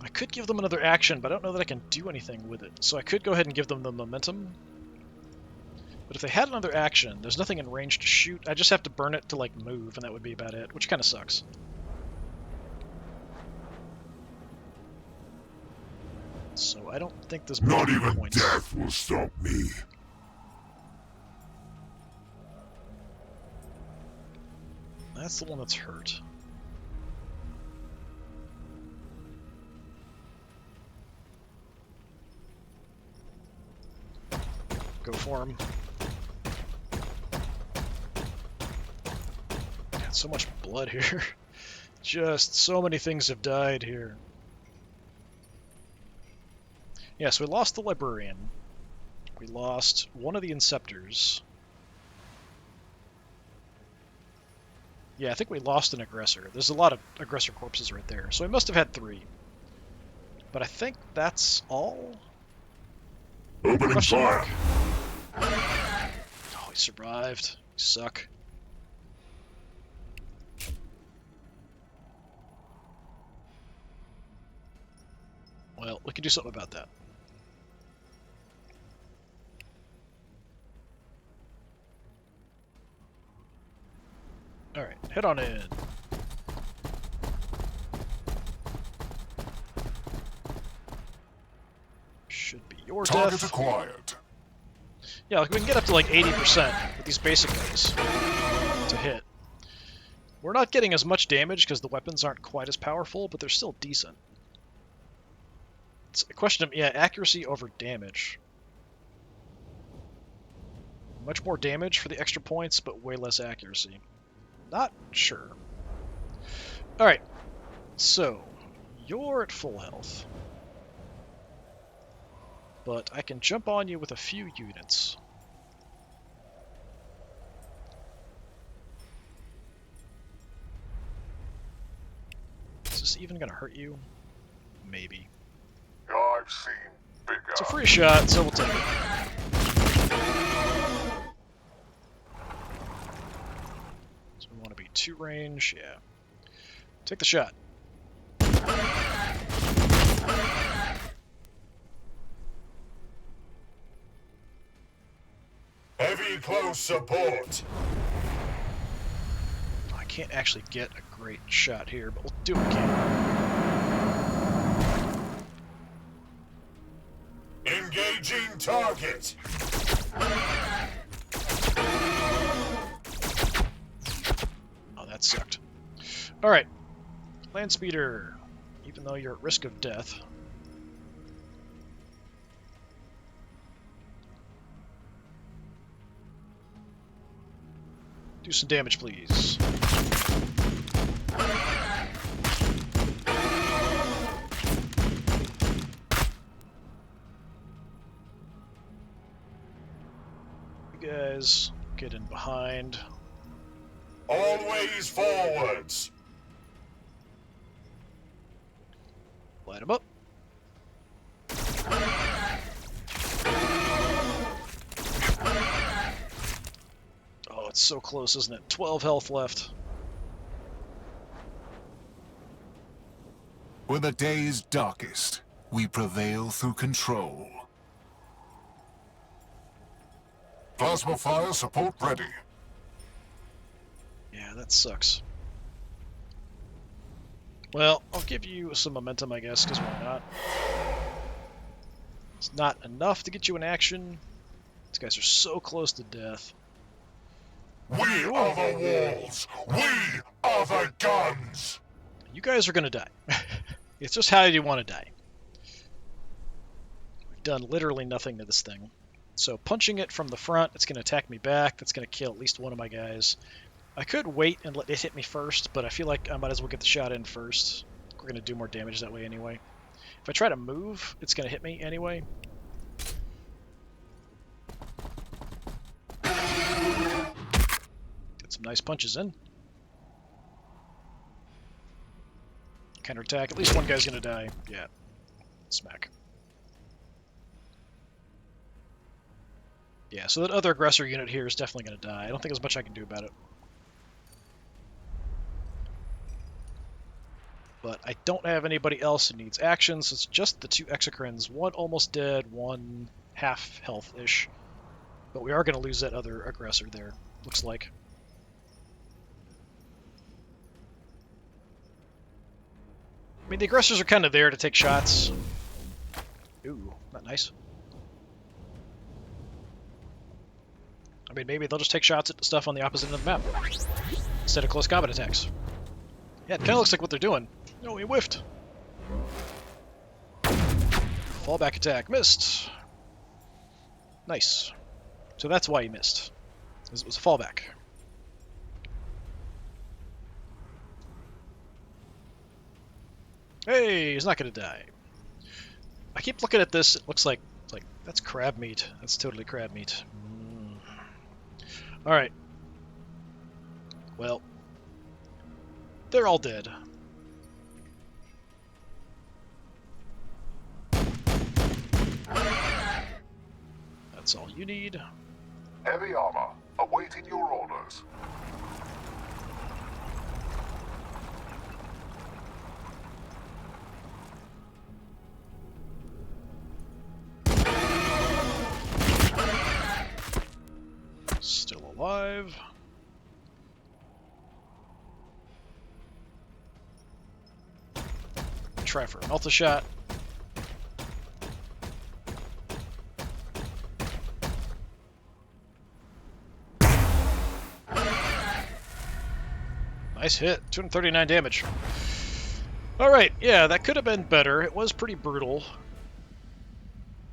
I could give them another action, but I don't know that I can do anything with it. So I could go ahead and give them the momentum. But if they had another action, there's nothing in range to shoot. I just have to burn it to, like, move, and that would be about it, which kind of sucks. So I don't think there's Not much even points. death will stop me. That's the one that's hurt. Go for him. God, so much blood here. Just so many things have died here. Yeah, so we lost the librarian. We lost one of the inceptors. Yeah, I think we lost an aggressor. There's a lot of aggressor corpses right there. So we must have had 3. But I think that's all. Opening Question fire. mark. Oh, he survived. You suck. Well, we can do something about that. Alright, head on in. Should be your Target death. acquired. Yeah, like we can get up to like 80% with these basic guys to hit. We're not getting as much damage because the weapons aren't quite as powerful, but they're still decent. It's a question of, yeah, accuracy over damage. Much more damage for the extra points, but way less accuracy. Not sure. Alright. so you're at full health. But I can jump on you with a few units. Is this even going to hurt you? Maybe. I've seen bigger. It's a free shot, so we'll take it. So we want to be 2 range, yeah. Take the shot. Heavy close support. I can't actually get a great shot here, but we'll do what we can. Engaging target. Oh, that sucked. Alright. Land speeder. Even though you're at risk of death. Do some damage, please. You guys get in behind. Always forwards. Light them up. Oh, it's so close, isn't it? 12 health left. When the day's darkest, we prevail through control. Plasma fire support ready. Yeah, that sucks. Well, I'll give you some momentum, I guess, because why not? It's not enough to get you in action. These guys are so close to death. We are the walls. We are the guns. You guys are going to die. It's just how you want to die. We've done literally nothing to this thing. So punching it from the front, it's going to attack me back. That's going to kill at least one of my guys. I could wait and let it hit me first, but I feel like I might as well get the shot in first. We're going to do more damage that way anyway. If I try to move, it's going to hit me anyway. Get some nice punches in. Counterattack. At least one guy's going to die. Yeah. Smack. Yeah, so that other aggressor unit here is definitely going to die. I don't think there's much I can do about it. But I don't have anybody else who needs actions. So it's just the 2 exocrines. One almost dead, one half health-ish. But we are going to lose that other aggressor there, looks like. I mean, the aggressors are kind of there to take shots. Ooh, not nice. I mean, maybe they'll just take shots at stuff on the opposite end of the map instead of close combat attacks. Yeah, it kind of looks like what they're doing. No, he whiffed. Fallback attack. Missed. Nice. So that's why he missed. Because it was a fallback. Hey, he's not going to die. I keep looking at this. It looks like, that's crab meat. That's totally crab meat. Alright. Well, they're all dead. That's all you need. Heavy armor, awaiting your orders. Still alive. Try for a multi-shot. Nice hit. 239 damage. Alright, yeah, that could have been better. It was pretty brutal.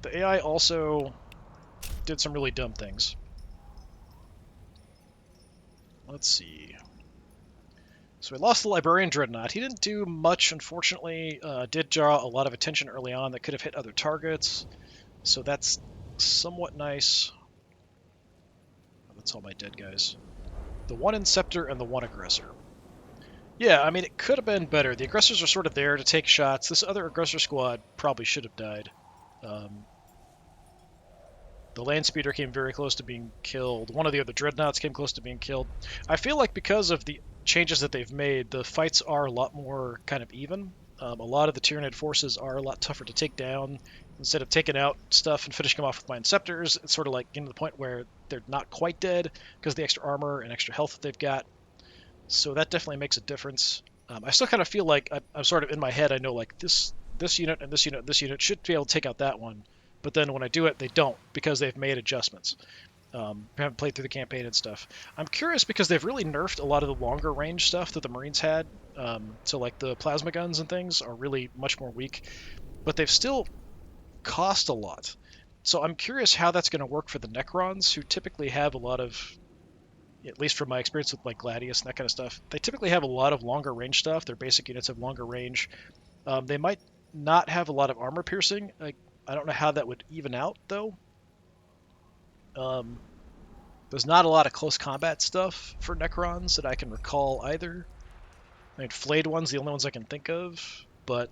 The AI also did some really dumb things. Let's see. So we lost the Librarian Dreadnought. He didn't do much, unfortunately. Did draw a lot of attention early on that could have hit other targets. So that's somewhat nice. That's all my dead guys. The one Inceptor and the one Aggressor. Yeah, I mean, it could have been better. The Aggressors are sort of there to take shots. This other Aggressor squad probably should have died. The Land Speeder came very close to being killed. One of the other Dreadnoughts came close to being killed. I feel like because of the changes that they've made, the fights are a lot more kind of even. A lot of the Tyranid forces are a lot tougher to take down. Instead of taking out stuff and finishing them off with my Inceptors, it's sort of like getting to the point where they're not quite dead because of the extra armor and extra health that they've got. So that definitely makes a difference. I still kind of feel like I'm sort of in my head, I know like this unit and this unit and this unit should be able to take out that one. But then when I do it, they don't because they've made adjustments. I haven't played through the campaign and stuff. I'm curious because they've really nerfed a lot of the longer range stuff that the Marines had. So like the plasma guns and things are really much more weak. But they've still cost a lot. So I'm curious how that's going to work for the Necrons, who typically have a lot of, at least from my experience with like Gladius and that kind of stuff, they typically have a lot of longer range stuff. Their basic units have longer range. They might not have a lot of armor piercing. I don't know how that would even out, though. There's not a lot of close combat stuff for Necrons that I can recall either. I mean, flayed one's the only ones I can think of. But,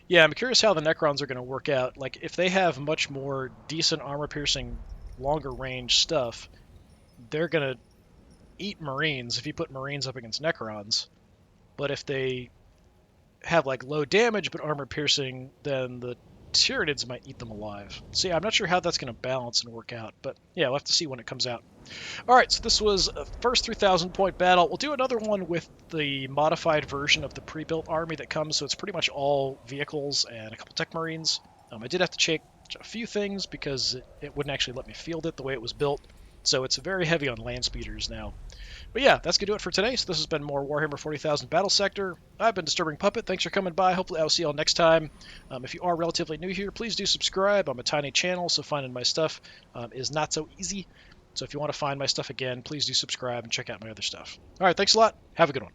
yeah, I'm curious how the Necrons are going to work out. Like, if they have much more decent armor-piercing, longer-range stuff, they're going to eat Marines if you put Marines up against Necrons. But if they have, like, low damage but armor-piercing, then the Tyranids might eat them alive. So yeah, I'm not sure how that's going to balance and work out, but yeah, we'll have to see when it comes out. Alright, so this was a first 3,000 point battle. We'll do another one with the modified version of the pre-built army that comes, so it's pretty much all vehicles and a couple tech marines. I did have to check a few things because it wouldn't actually let me field it the way it was built, so it's very heavy on land speeders now. But yeah, that's going to do it for today. So this has been more Warhammer 40,000 Battlesector. I've been DisturbingPuppet. Thanks for coming by. Hopefully I'll see y'all next time. If you are relatively new here, please do subscribe. I'm a tiny channel, so finding my stuff is not so easy. So if you want to find my stuff again, please do subscribe and check out my other stuff. All right, thanks a lot. Have a good one.